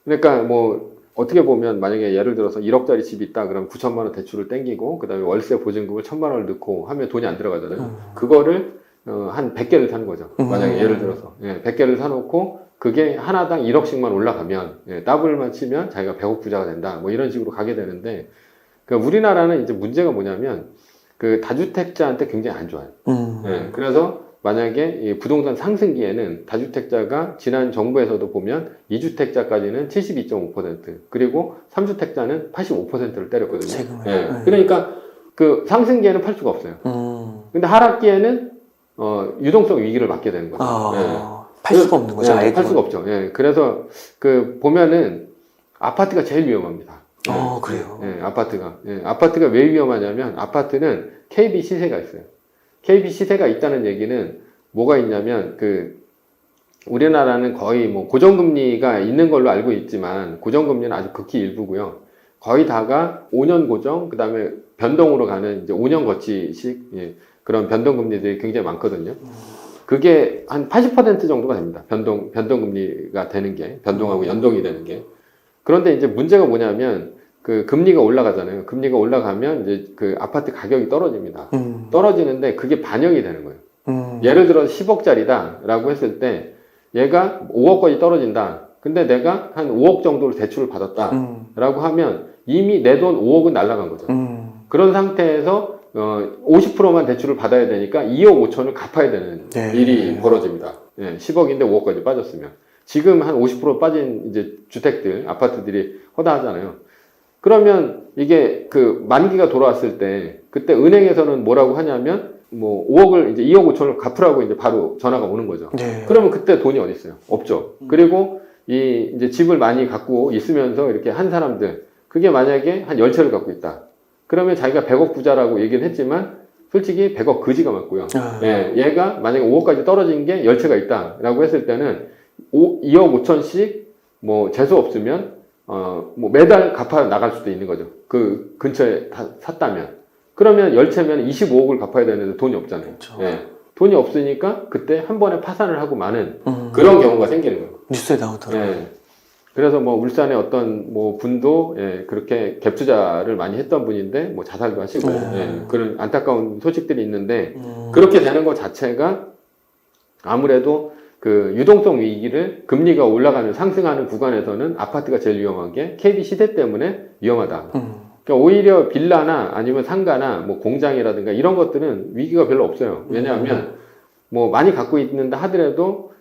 그러니까 뭐 어떻게 보면 만약에 예를 들어서 1억짜리 집이 있다 그러면 9천만 원 대출을 땡기고 그 다음에 월세 보증금을 1,000만 원을 넣고 하면 돈이 안 들어가잖아요. 그거를 한 100개를 사는 거죠. 만약에 예를 들어서 100개를 사놓고 그게 하나당 1억씩만 올라가면 더블만 치면 자기가 100억 부자가 된다. 뭐 이런 식으로 가게 되는데 그러니까 우리나라는 이제 문제가 뭐냐면 그 다주택자한테 굉장히 안 좋아요. 그래서 만약에 이 부동산 상승기에는 다주택자가 지난 정부에서도 보면 2주택자까지는 72.5% 그리고 3주택자는 85%를 때렸거든요. 그러니까 그 상승기에는 팔 수가 없어요. 근데 하락기에는 유동성 위기를 맞게 되는 거죠. 팔 수가 없는 거죠. 아예 팔 수가 없죠. 그래서 그 보면은 아파트가 제일 위험합니다. 그래요. 아파트가 왜 위험하냐면 아파트는 KB 시세가 있어요. KB 시세가 있다는 얘기는 뭐가 있냐면 그 우리나라는 거의 뭐 고정금리가 있는 걸로 알고 있지만 고정금리는 아주 극히 일부고요. 거의 다가 5년 고정, 그 다음에 변동으로 가는 이제 5년 거치식 그런 변동금리들이 굉장히 많거든요. 그게 한 80% 정도가 됩니다. 변동금리가 되는 게, 변동하고 연동이 되는 게. 그런데 이제 문제가 뭐냐면, 그 금리가 올라가잖아요. 금리가 올라가면 이제 그 아파트 가격이 떨어집니다. 떨어지는데 그게 반영이 되는 거예요. 예를 들어서 10억짜리다 라고 했을 때, 얘가 5억까지 떨어진다. 근데 내가 한 5억 정도를 대출을 받았다. 라고 하면 이미 내 돈 5억은 날아간 거죠. 그런 상태에서 50%만 대출을 받아야 되니까 2억 5천을 갚아야 되는 일이 벌어집니다. 10억인데 5억까지 빠졌으면. 지금 한 50% 빠진 이제 주택들, 아파트들이 허다하잖아요. 그러면 이게 그 만기가 돌아왔을 때 그때 은행에서는 뭐라고 하냐면 뭐 5억을 이제 2억 5천을 갚으라고 이제 바로 전화가 오는 거죠. 그러면 그때 돈이 어디 있어요? 없죠. 그리고 이 이제 집을 많이 갖고 있으면서 이렇게 한 사람들 그게 만약에 한 10채를 갖고 있다. 그러면 자기가 100억 부자라고 얘기는 했지만 솔직히 100억 거지가 맞고요. 얘가 만약에 5억까지 떨어진 게 10채가 있다라고 했을 때는 2억 5천씩 뭐 재수 없으면 뭐 매달 갚아 나갈 수도 있는 거죠. 그 근처에 샀다면. 그러면 10채면 25억을 갚아야 되는데 돈이 없잖아요. 돈이 없으니까 그때 한 번에 파산을 하고 마는 그런 경우가 생기는 거예요. 뉴스에 나오더라고요. 그래서 뭐 울산의 어떤 뭐 분도 그렇게 갭 투자를 많이 했던 분인데 뭐 자살도 하시고 그런 안타까운 소식들이 있는데 그렇게 되는 것 자체가 아무래도 그 유동성 위기를 금리가 올라가는 상승하는 구간에서는 아파트가 제일 위험한 게 KB 시세 때문에 위험하다. 그러니까 오히려 빌라나 아니면 상가나 뭐 공장이라든가 이런 것들은 위기가 별로 없어요. 왜냐하면 뭐 많이 갖고 있는다 하더라도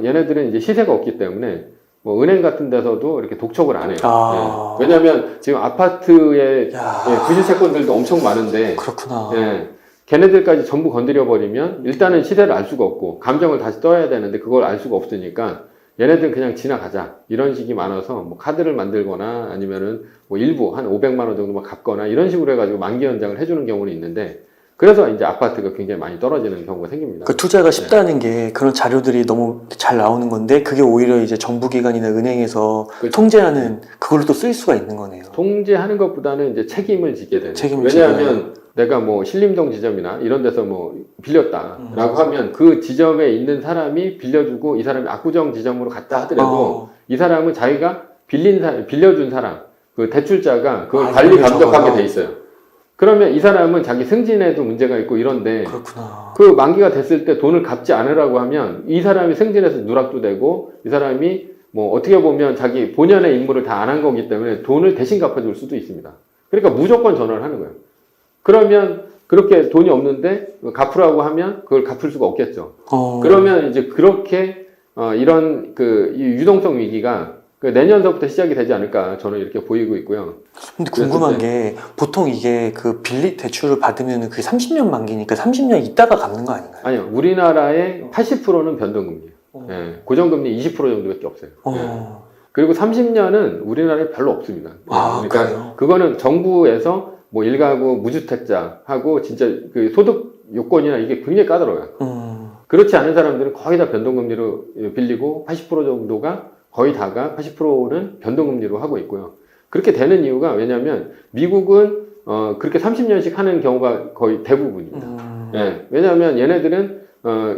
얘네들은 이제 시세가 없기 때문에 뭐 은행 같은 데서도 이렇게 독촉을 안 해요. 아. 예. 왜냐하면 지금 아파트의 야. 부실 채권들도 엄청 많은데 그렇구나. 예. 걔네들까지 전부 건드려 버리면 일단은 시세를 알 수가 없고 감정을 다시 떠야 되는데 그걸 알 수가 없으니까 얘네들은 그냥 지나가자 이런 식이 많아서 뭐 카드를 만들거나 아니면은 뭐 일부 한 500만 원 정도만 갚거나 이런 식으로 해가지고 만기 연장을 해주는 경우는 있는데 그래서 이제 아파트가 굉장히 많이 떨어지는 경우가 생깁니다. 그 투자가 쉽다는 게 그런 자료들이 너무 잘 나오는 건데 그게 오히려 이제 정부기관이나 은행에서 그렇죠. 통제하는 그걸로 또 쓰일 수가 있는 거네요. 통제하는 것보다는 이제 책임을 지게 되는. 책임을 왜냐하면 내가 뭐 신림동 지점이나 이런 데서 뭐 빌렸다라고 하면 그 지점에 있는 사람이 빌려주고 이 사람이 압구정 지점으로 갔다 하더라도 이 사람은 자기가 빌려준 사람, 그 대출자가 그걸 관리 감독하게 돼 있어요. 그러면 이 사람은 자기 승진에도 문제가 있고 이런데 그렇구나. 그 만기가 됐을 때 돈을 갚지 않으라고 하면 이 사람이 승진해서 누락도 되고 이 사람이 뭐 어떻게 보면 자기 본연의 임무를 다 안 한 거기 때문에 돈을 대신 갚아줄 수도 있습니다. 그러니까 무조건 전화를 하는 거예요. 그러면 그렇게 돈이 없는데 갚으라고 하면 그걸 갚을 수가 없겠죠. 그러면 이제 그렇게 이런 이 유동성 위기가 내년서부터 시작이 되지 않을까 저는 이렇게 보이고 있고요. 근데 궁금한 게 보통 이게 그 빌리 대출을 받으면 그게 30년 만기니까 30년 있다가 갚는 거 아닌가요? 아니요. 우리나라의 80%는 변동금리예요. 예, 고정금리 20% 정도밖에 없어요. 예. 그리고 30년은 우리나라에 별로 없습니다. 아, 그러니까 그래요? 그거는 정부에서 뭐 일가구 무주택자하고 진짜 그 소득 요건이나 이게 굉장히 까다로워요. 그렇지 않은 사람들은 거의 다 변동금리로 빌리고 80% 정도가 거의 다가 80%는 변동금리로 하고 있고요. 그렇게 되는 이유가 왜냐하면 미국은 그렇게 30년씩 하는 경우가 거의 대부분입니다. 예, 왜냐하면 얘네들은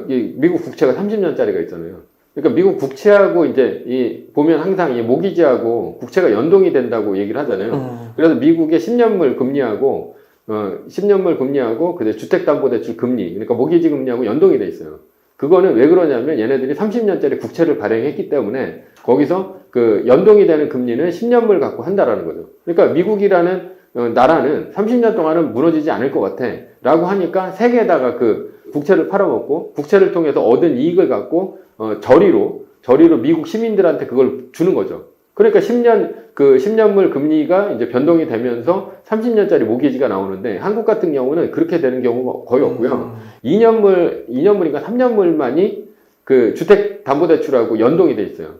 이 미국 국채가 30년짜리가 있잖아요. 그러니까 미국 국채하고 이제 보면 항상 이 모기지하고 국채가 연동이 된다고 얘기를 하잖아요. 그래서 미국의 10년물 금리하고 10년물 금리하고 그 주택담보대출 금리, 그러니까 모기지 금리하고 연동이 돼 있어요. 그거는 왜 그러냐면 얘네들이 30년짜리 국채를 발행했기 때문에 거기서 그 연동이 되는 금리는 10년물 갖고 한다라는 거죠. 그러니까 미국이라는 나라는 30년 동안은 무너지지 않을 것 같아 라고 하니까 세계에다가 그 국채를 팔아먹고 국채를 통해서 얻은 이익을 갖고 저리로 미국 시민들한테 그걸 주는 거죠. 그러니까 10년물 금리가 이제 변동이 되면서 30년짜리 모기지가 나오는데 한국 같은 경우는 그렇게 되는 경우가 거의 없고요. 2년물인가 3년물만이 그 주택담보대출하고 연동이 돼 있어요.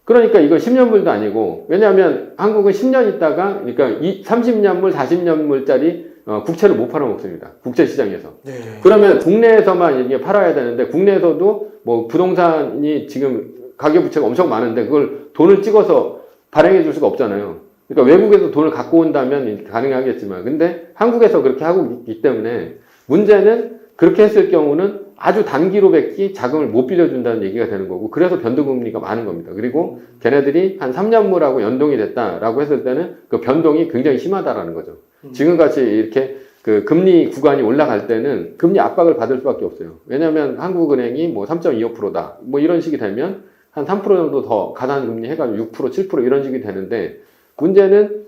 그러니까 이건 10년물도 아니고 왜냐하면 한국은 10년 있다가 그러니까 30년물, 40년물짜리 국채를 못 팔아먹습니다. 국제시장에서. 네. 그러면 국내에서만 이게 팔아야 되는데 국내에서도 뭐 부동산이 지금 가계부채가 엄청 많은데 그걸 돈을 찍어서 발행해 줄 수가 없잖아요. 그러니까 외국에서 돈을 갖고 온다면 가능하겠지만 근데 한국에서 그렇게 하고 있기 때문에 문제는 그렇게 했을 경우는 아주 단기로밖에 자금을 못 빌려준다는 얘기가 되는 거고 그래서 변동금리가 많은 겁니다. 그리고 걔네들이 한 3년물하고 연동이 됐다라고 했을 때는 그 변동이 굉장히 심하다라는 거죠. 지금같이 이렇게 그 금리 구간이 올라갈 때는 금리 압박을 받을 수밖에 없어요. 왜냐하면 한국은행이 뭐 3.25%다 뭐 이런 식이 되면 한 3% 정도 더 가산금리 해가지고 6%, 7% 이런 식이 되는데 문제는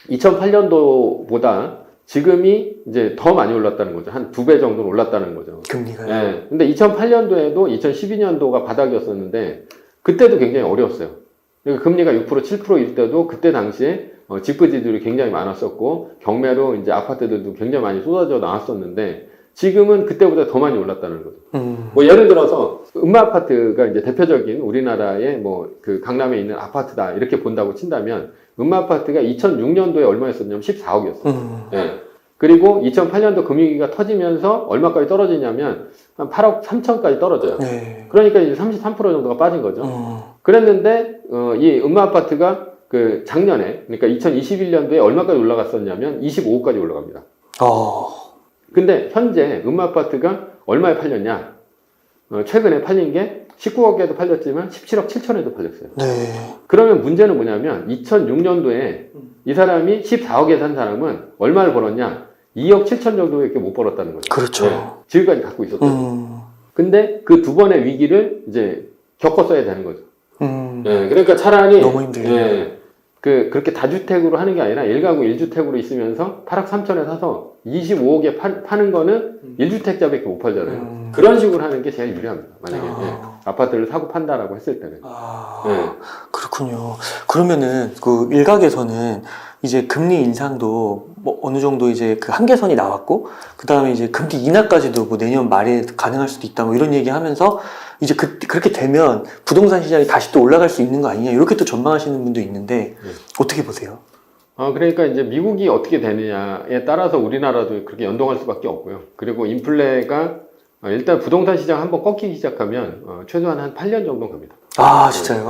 2008년도보다 지금이 이제 더 많이 올랐다는 거죠. 한 2배 정도는 올랐다는 거죠. 금리가요? 네. 근데 2008년도에도 2012년도가 바닥이었었는데 그때도 굉장히 어려웠어요. 그러니까 금리가 6%, 7%일 때도 그때 당시에 집부지들이 굉장히 많았었고 경매로 이제 아파트들도 굉장히 많이 쏟아져 나왔었는데 지금은 그때보다 더 많이 올랐다는 거죠. 뭐 예를 들어서 음마아파트가 이제 대표적인 우리나라의 뭐 그 강남에 있는 아파트다 이렇게 본다고 친다면 음마아파트가 2006년도에 얼마였었냐면 14억이었어요. 네. 그리고 2008년도 금융위기가 터지면서 얼마까지 떨어지냐면 한 8억 3천까지 떨어져요. 네. 그러니까 이제 33% 정도가 빠진 거죠. 그랬는데 이 음마아파트가 그 작년에 그러니까 2021년도에 얼마까지 올라갔었냐면 25억까지 올라갑니다. 근데 현재 음마아파트가 얼마에 팔렸냐? 최근에 팔린 게 19억에도 팔렸지만 17억 7천에도 팔렸어요. 네. 그러면 문제는 뭐냐면 2006년도에 이 사람이 14억에 산 사람은 얼마를 벌었냐? 2억 7천 정도밖에 못 벌었다는 거죠. 그렇죠. 네. 지금까지 갖고 있었던. 근데 그 두 번의 위기를 이제 겪었어야 되는 거죠. 음. 예, 그러니까 차라리 너무 힘들네요. 예, 그렇게 다주택으로 하는 게 아니라 1가구 1주택으로 있으면서 8억 3천에 사서 25억에 파는 거는 1주택자밖에 못 팔잖아요. 그런 식으로 하는 게 제일 유리합니다. 만약에 아파트를 사고 판다라고 했을 때는. 그렇군요. 그러면은 그 일각에서는 이제 금리 인상도 뭐 어느 정도 이제 그 한계선이 나왔고, 그 다음에 이제 금리 인하까지도 뭐 내년 말에 가능할 수도 있다 뭐 이런 얘기 하면서 이제 그렇게 되면 부동산 시장이 다시 또 올라갈 수 있는 거 아니냐 이렇게 또 전망하시는 분도 있는데 어떻게 보세요? 그러니까 이제 미국이 어떻게 되느냐에 따라서 우리나라도 그렇게 연동할 수밖에 없고요. 그리고 인플레가 일단 부동산 시장 한번 꺾이기 시작하면 최소한 한 8년 정도 갑니다. 아, 진짜요?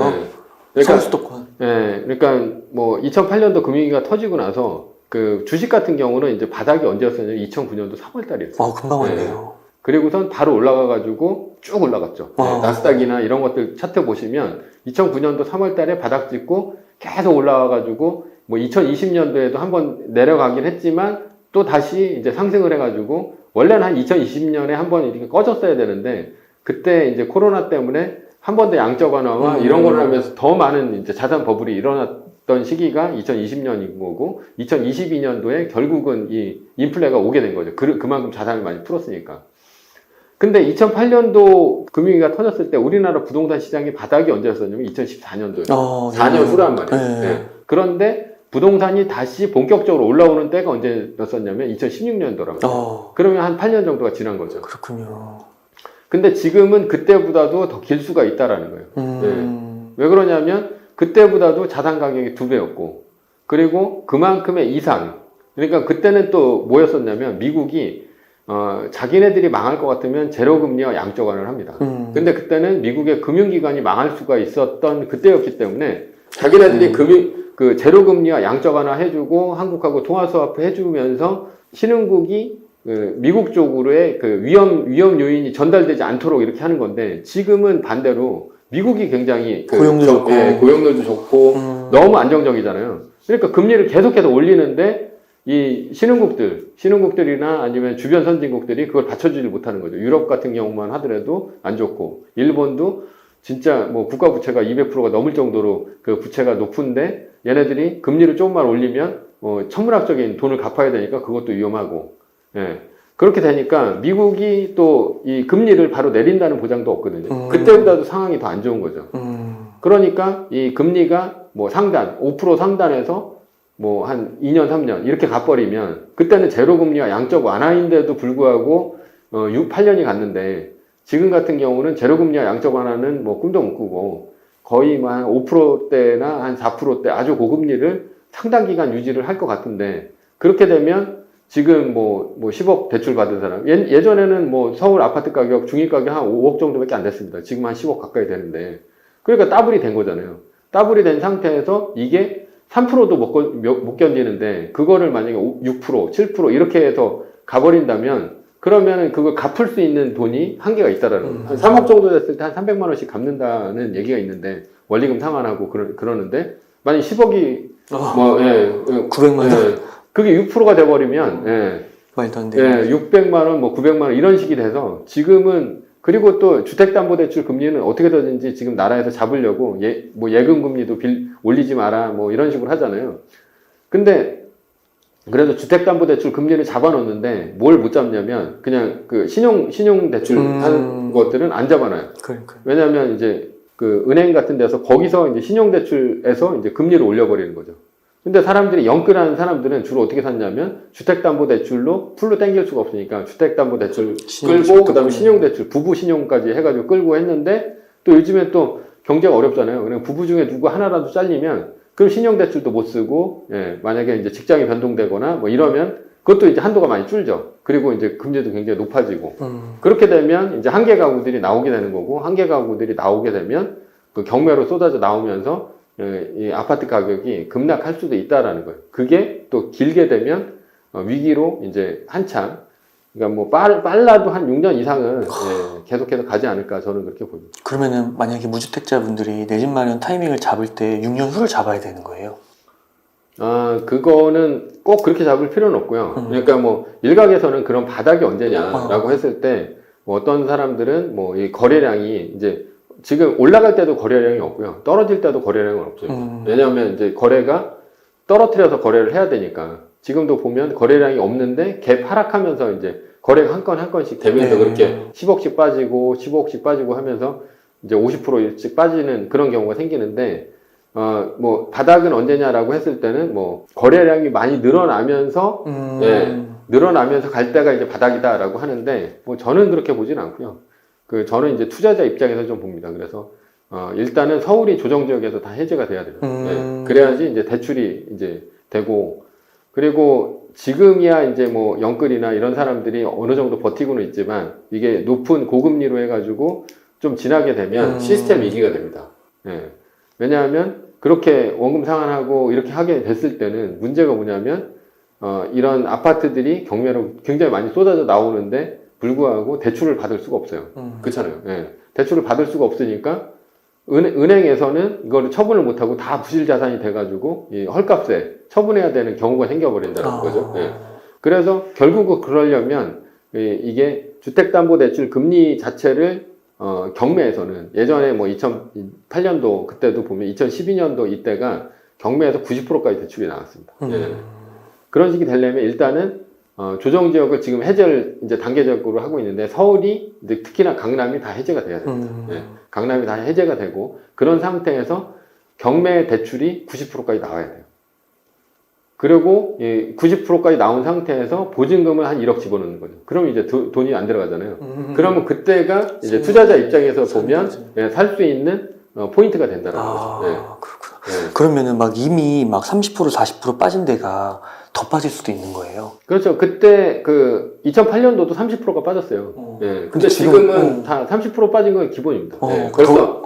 그러니까, 선수도권. 그러니까 뭐 2008년도 금융위기가 터지고 나서 그 주식 같은 경우는 이제 바닥이 언제였었냐면 2009년도 3월 달이었어요. 금방 왔네요. 그리고선 바로 올라가가지고 쭉 올라갔죠. 나스닥이나 이런 것들 차트 보시면 2009년도 3월 달에 바닥 찍고 계속 올라와가지고 뭐 2020년도에도 한번 내려가긴 했지만 또 다시 이제 상승을 해가지고 원래는 한 2020년에 한번 이렇게 꺼졌어야 되는데 그때 이제 코로나 때문에 한 번 더 양적 완화와 이런 걸 하면서 더 많은 이제 자산 버블이 일어났던 시기가 2020년인 거고 2022년도에 결국은 이 인플레가 오게 된 거죠. 그만큼 자산을 많이 풀었으니까. 근데 2008년도 금융위기가 터졌을 때 우리나라 부동산 시장이 바닥이 언제였었냐면 2014년도였어요. 4년 후란 말이에요. 네. 그런데 부동산이 다시 본격적으로 올라오는 때가 언제였었냐면 2016년도란 말이에요. 그러면 한 8년 정도가 지난 거죠. 그렇군요. 근데 지금은 그때보다도 더 길 수가 있다라는 거예요. 왜 그러냐면 그때보다도 자산 가격이 2배였고 그리고 그만큼의 이상 그러니까 그때는 또 뭐였었냐면 미국이 자기네들이 망할 것 같으면 제로금리와 양적 완화를 합니다. 근데 그때는 미국의 금융기관이 망할 수가 있었던 그때였기 때문에 자기네들이 그 제로금리와 양적 완화 해주고 한국하고 통화스와프 해주면서 신흥국이 미국 쪽으로의 그 위험 요인이 전달되지 않도록 이렇게 하는 건데 지금은 반대로 미국이 굉장히 고용도 좋고 고용률도 좋고 너무 안정적이잖아요. 그러니까 금리를 계속해서 올리는데 이 신흥국들이나 아니면 주변 선진국들이 그걸 받쳐주지 못하는 거죠. 유럽 같은 경우만 하더라도 안 좋고 일본도 진짜 뭐 국가 부채가 200%가 넘을 정도로 그 부채가 높은데 얘네들이 금리를 조금만 올리면 천문학적인 돈을 갚아야 되니까 그것도 위험하고 그렇게 되니까 미국이 또 이 금리를 바로 내린다는 보장도 없거든요. 그때보다도 상황이 더 안 좋은 거죠. 그러니까 이 금리가 뭐 상단 5% 상단에서 뭐 한 2년 3년 이렇게 가버리면 그때는 제로금리와 양적 완화인데도 불구하고 6, 8년이 갔는데 지금 같은 경우는 제로금리와 양적 완화는 뭐 꿈도 못 꾸고 거의 뭐 한 5%대나 한 4%대 아주 고금리를 상당 기간 유지를 할 것 같은데 그렇게 되면 지금 뭐 10억 대출 받은 사람 예전에는 뭐 서울 아파트 가격 중위 가격 한 5억 정도밖에 안 됐습니다. 지금 한 10억 가까이 되는데 그러니까 더블이 된 거잖아요. 더블이 된 상태에서 이게 3%도 못 견디는데 그거를 만약에 6%, 7% 이렇게 해서 가버린다면 그러면은 그걸 갚을 수 있는 돈이 한계가 있다라는 거예요. 한 3억 정도 됐을 때 한 300만 원씩 갚는다는 얘기가 있는데 원리금 상환하고 그러는데 만약 10억이 900만 원 그게 6%가 돼버리면 말도 안 돼요. 600만 원, 뭐 900만 원 이런 식이 돼서 지금은 그리고 또 주택담보대출 금리는 어떻게든지 지금 나라에서 잡으려고 예금금리도 올리지 마라 뭐 이런 식으로 하잖아요. 근데 그래도 주택담보대출 금리를 잡아놓는데 뭘 못 잡냐면 그냥 그 신용대출 하는 것들은 안 잡아놔요. 그러니까. 왜냐하면 이제 그 은행 같은 데서 거기서 이제 신용대출에서 이제 금리를 올려버리는 거죠. 근데 사람들이 영끌하는 사람들은 주로 어떻게 샀냐면 주택담보대출로 풀로 땡길 수가 없으니까 주택담보대출 끌고 그다음에 신용대출 부부 신용까지 해가지고 끌고 했는데 또 요즘에 또 경제가 어렵잖아요. 그냥 부부 중에 누구 하나라도 잘리면 그럼 신용대출도 못 쓰고 만약에 이제 직장이 변동되거나 뭐 이러면 그것도 이제 한도가 많이 줄죠. 그리고 이제 금리도 굉장히 높아지고 그렇게 되면 이제 한계 가구들이 나오게 되는 거고 한계 가구들이 나오게 되면 그 경매로 쏟아져 나오면서 이 아파트 가격이 급락할 수도 있다라는 거예요. 그게 또 길게 되면 위기로 이제 한참 그러니까 뭐 빨라도 한 6년 이상은 계속해서 가지 않을까 저는 그렇게 봅니다. 그러면은 만약에 무주택자분들이 내 집 마련 타이밍을 잡을 때 6년 후를 잡아야 되는 거예요? 그거는 꼭 그렇게 잡을 필요는 없고요. 그러니까 뭐 일각에서는 그런 바닥이 언제냐라고 했을 때 뭐 어떤 사람들은 뭐 이 거래량이 이제 지금 올라갈 때도 거래량이 없고요. 떨어질 때도 거래량은 없어요. 왜냐하면 이제 거래가 떨어뜨려서 거래를 해야 되니까. 지금도 보면 거래량이 없는데 갭 하락하면서 이제 거래가 한 건 한 건씩 되면서 그렇게 10억씩 빠지고 15억씩 빠지고 하면서 이제 50%씩 빠지는 그런 경우가 생기는데, 뭐 바닥은 언제냐라고 했을 때는 뭐 거래량이 많이 늘어나면서 늘어나면서 갈 때가 이제 바닥이다라고 하는데, 뭐 저는 그렇게 보진 않고요. 저는 이제 투자자 입장에서 좀 봅니다. 그래서 일단은 서울이 조정 지역에서 다 해제가 돼야 돼요. 그래야지 이제 대출이 이제 되고, 그리고 지금이야 이제 뭐 영끌이나 이런 사람들이 어느 정도 버티고는 있지만 이게 높은 고금리로 해가지고 좀 지나게 되면 시스템 위기가 됩니다. 왜냐하면 그렇게 원금 상환하고 이렇게 하게 됐을 때는 문제가 뭐냐면 이런 아파트들이 경매로 굉장히 많이 쏟아져 나오는데 불구하고 대출을 받을 수가 없어요. 그렇잖아요. 대출을 받을 수가 없으니까 은행에서는 이거를 처분을 못하고 다 부실 자산이 돼가지고 이 헐값에 처분해야 되는 경우가 생겨버린다는 거죠. 그래서 결국 그러려면 이게 주택담보대출 금리 자체를 경매에서는 예전에 뭐 2008년도 그때도 보면 2012년도 이때가 경매에서 90%까지 대출이 나왔습니다. 그런 식이 되려면 일단은 조정 지역을 지금 해제를 이제 단계적으로 하고 있는데 서울이 이제 특히나 강남이 다 해제가 돼야 됩니다. 강남이 다 해제가 되고 그런 상태에서 경매 대출이 90%까지 나와야 돼요. 그리고 90%까지 나온 상태에서 보증금을 한 1억 집어넣는 거죠. 그럼 이제 돈이 안 들어가잖아요. 그러면 그때가 이제 투자자 입장에서 보면 살 수 있는 포인트가 된다는 거죠. 그렇구나. 그러면은 막 이미 막 30% 40% 빠진 데가 더 빠질 수도 있는 거예요. 그렇죠. 그때 2008년도도 30%가 빠졌어요. 근데 지금은 다 30% 빠진 건 기본입니다. 벌써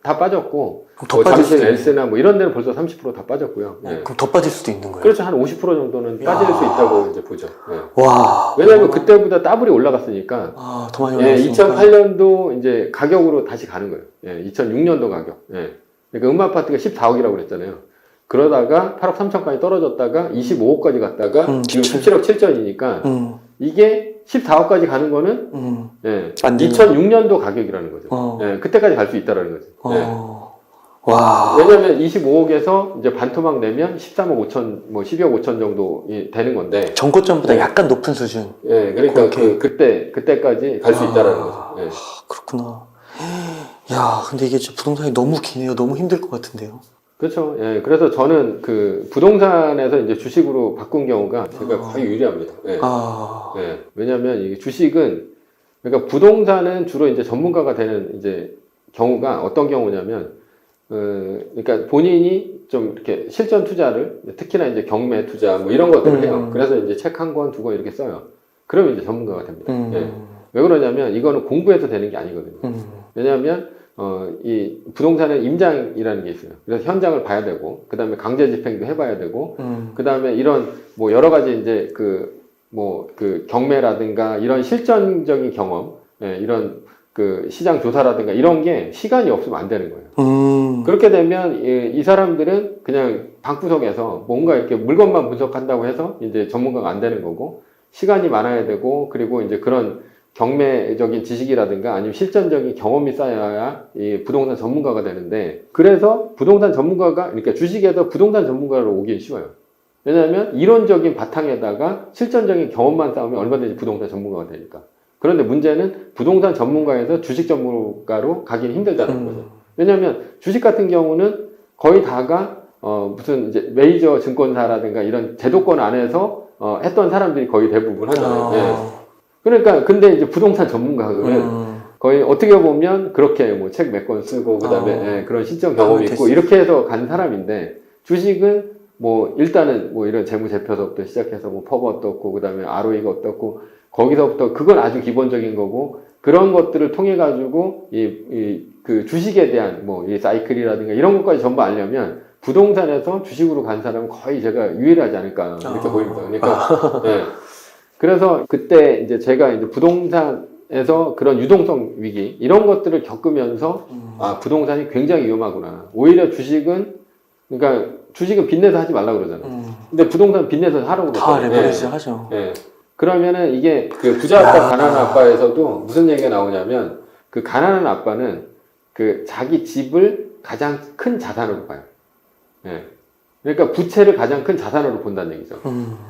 다 빠졌고 더 빠질 수도 S나 뭐 이런 데는 벌써 30% 다 빠졌고요. 그럼 더 빠질 수도 있는 거예요. 그렇죠. 한 50% 정도는 빠질 수 있다고 이제 보죠. 와. 왜냐하면 그때보다 더블이 올라갔으니까. 더 많이 올라갔으니까. 2008년도 이제 가격으로 다시 가는 거예요. 2006년도 가격. 그러니까 음아파트가 14억이라고 그랬잖아요. 그러다가 8억 3천까지 떨어졌다가 25억까지 갔다가 지금 17억 7천이니까 이게 14억까지 가는 거는 2006년도 가격이라는 거죠. 그때까지 갈 수 있다라는 거죠. 와. 왜냐면 25억에서 이제 반토막 내면 13억 5천, 뭐 12억 5천 정도 되는 건데. 전고점보다 약간 높은 수준. 그러니까 그때까지 갈 수 있다라는 거죠. 그렇구나. 야, 근데 이게 진짜 부동산이 너무 기네요. 너무 힘들 것 같은데요. 그렇죠. 그래서 저는 부동산에서 이제 주식으로 바꾼 경우가 제가 거의 유리합니다. 왜냐면 이게 주식은, 그러니까 부동산은 주로 이제 전문가가 되는 이제 경우가 어떤 경우냐면, 그러니까 본인이 좀 이렇게 실전 투자를, 특히나 이제 경매 투자 뭐 이런 것들을 해요. 그래서 이제 책 한 권, 두 권 이렇게 써요. 그러면 이제 전문가가 됩니다. 왜 그러냐면 이거는 공부해서 되는 게 아니거든요. 왜냐하면 이 부동산은 임장이라는 게 있어요. 그래서 현장을 봐야 되고, 그 다음에 강제 집행도 해봐야 되고, 그 다음에 이런 뭐 여러 가지 이제 경매라든가 이런 실전적인 경험, 이런 시장 조사라든가 이런 게 시간이 없으면 안 되는 거예요. 그렇게 되면 이 사람들은 그냥 방구석에서 뭔가 이렇게 물건만 분석한다고 해서 이제 전문가가 안 되는 거고, 시간이 많아야 되고, 그리고 이제 그런 경매적인 지식이라든가 아니면 실전적인 경험이 쌓여야 이 부동산 전문가가 되는데, 그래서 부동산 전문가가, 그러니까 주식에서 부동산 전문가로 오긴 쉬워요. 왜냐하면 이론적인 바탕에다가 실전적인 경험만 쌓으면 얼마든지 부동산 전문가가 되니까. 그런데 문제는 부동산 전문가에서 주식 전문가로 가기는 힘들다는 거죠. 왜냐하면 주식 같은 경우는 거의 다가 무슨 이제 메이저 증권사라든가 이런 제도권 안에서 했던 사람들이 거의 대부분 하잖아요. 그러니까 근데 이제 부동산 전문가들은 거의 어떻게 보면 그렇게 뭐 책 몇 권 쓰고 그다음에 그런 실전 경험이 있고 이렇게 해서 간 사람인데, 주식은 뭐 일단은 뭐 이런 재무제표서부터 시작해서 뭐 퍼가 어떻고 그다음에 ROE가 어떻고 거기서부터 그건 아주 기본적인 거고, 그런 것들을 통해 가지고 그 주식에 대한 뭐 이 사이클이라든가 이런 것까지 전부 알려면 부동산에서 주식으로 간 사람은 거의 제가 유일하지 않을까 이렇게 보입니다. 그러니까 그래서 그때 이제 제가 이제 부동산에서 그런 유동성 위기 이런 것들을 겪으면서 부동산이 굉장히 위험하구나. 오히려 주식은, 그러니까 주식은 빚내서 하지 말라 그러잖아요. 근데 부동산 빚내서 하라고 다 그러잖아요. 레버리지 하죠. 그러면은 이게 그 부자 아빠, 가난한 아빠에서도 무슨 얘기가 나오냐면 그 가난한 아빠는 그 자기 집을 가장 큰 자산으로 봐요. 예. 그러니까 부채를 가장 큰 자산으로 본다는 얘기죠.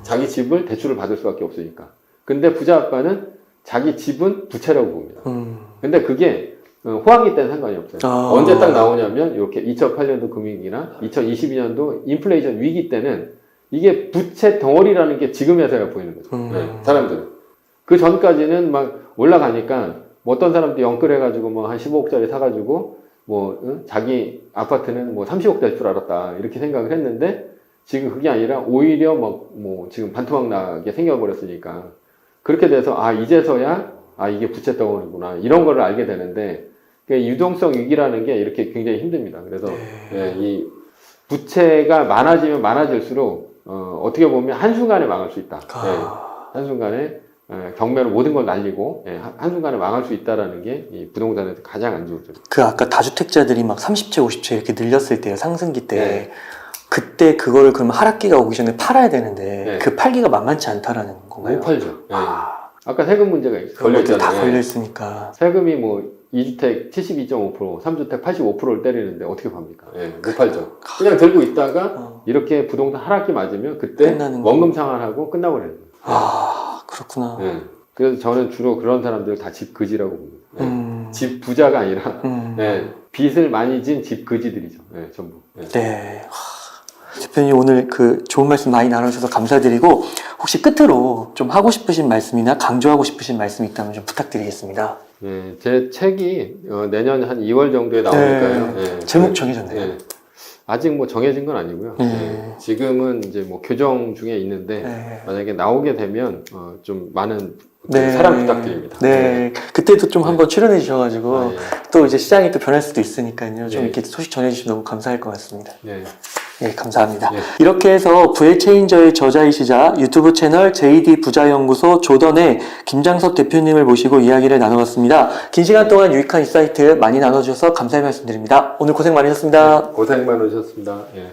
자기 집을 대출을 받을 수밖에 없으니까. 근데 부자 아빠는 자기 집은 부채라고 봅니다. 근데 그게 호황기 때는 상관이 없어요. 언제 딱 나오냐면 이렇게 2008년도 금융위기나 2022년도 인플레이션 위기 때는 이게 부채 덩어리라는 게 지금에서야 보이는 거죠. 네, 사람들은. 그 전까지는 막 올라가니까 뭐 어떤 사람도 영끌해가지고 뭐 한 15억짜리 사가지고 뭐 자기 아파트는 뭐 30억 될 줄 알았다 이렇게 생각을 했는데 지금 그게 아니라 오히려 뭐 지금 반토막 나게 생겨버렸으니까 그렇게 돼서 아 이제서야 아 이게 부채 덩어리구나 이런 거를 알게 되는데 유동성 위기라는 게 이렇게 굉장히 힘듭니다. 그래서 예, 이 부채가 많아지면 많아질수록 어떻게 보면 한순간에 망할 수 있다. 예, 한순간에 경매로 모든 걸 날리고 예, 한순간에 망할 수 있다라는 게 이 부동산에서 가장 안 좋은 점. 그 아까 다주택자들이 막 30채, 50채 이렇게 늘렸을 때요, 상승기 때. 네. 그때 그거를 그러면 하락기가 오기 전에 팔아야 되는데 네. 그 팔기가 만만치 않다라는 건가요? 못 팔죠. 예. 아까 세금 문제가 걸려있잖아요. 다 걸려있으니까. 세금이 뭐 2주택 72.5%, 3주택 85%를 때리는데 어떻게 팝니까? 예, 못 팔죠. 그냥 들고 있다가 이렇게 부동산 하락기 맞으면 그때 원금 상환하고 끝나버려요. 아, 그렇구나. 예. 그래서 저는 주로 그런 사람들 다 집 그지라고 봅니다. 예. 집 부자가 아니라 예, 빚을 많이 진 집 그지들이죠. 예, 전부. 예. 네. 대표님 오늘 그 좋은 말씀 많이 나눠주셔서 감사드리고 혹시 끝으로 좀 하고 싶으신 말씀이나 강조하고 싶으신 말씀이 있다면 좀 부탁드리겠습니다. 네, 제 책이 내년 한 2월 정도에 나오니까요. 네, 제목 정해졌네요. 네, 아직 뭐 정해진 건 아니고요. 네, 지금은 이제 뭐 교정 중에 있는데 만약에 나오게 되면 좀 많은 사랑 부탁드립니다. 네, 그때도 좀 한번 출연해 주셔가지고 예. 또 이제 시장이 또 변할 수도 있으니까요. 좀 네. 이렇게 소식 전해주시면 너무 감사할 것 같습니다. 네. 네, 감사합니다. 네. 이렇게 해서 부의 저자이시자 유튜브 채널 JD 부자연구소 조던의 김장섭 대표님을 모시고 이야기를 나눠봤습니다. 긴 시간 동안 유익한 인사이트 많이 나눠주셔서 감사의 말씀드립니다. 오늘 고생 많으셨습니다. 고생 많으셨습니다. 예.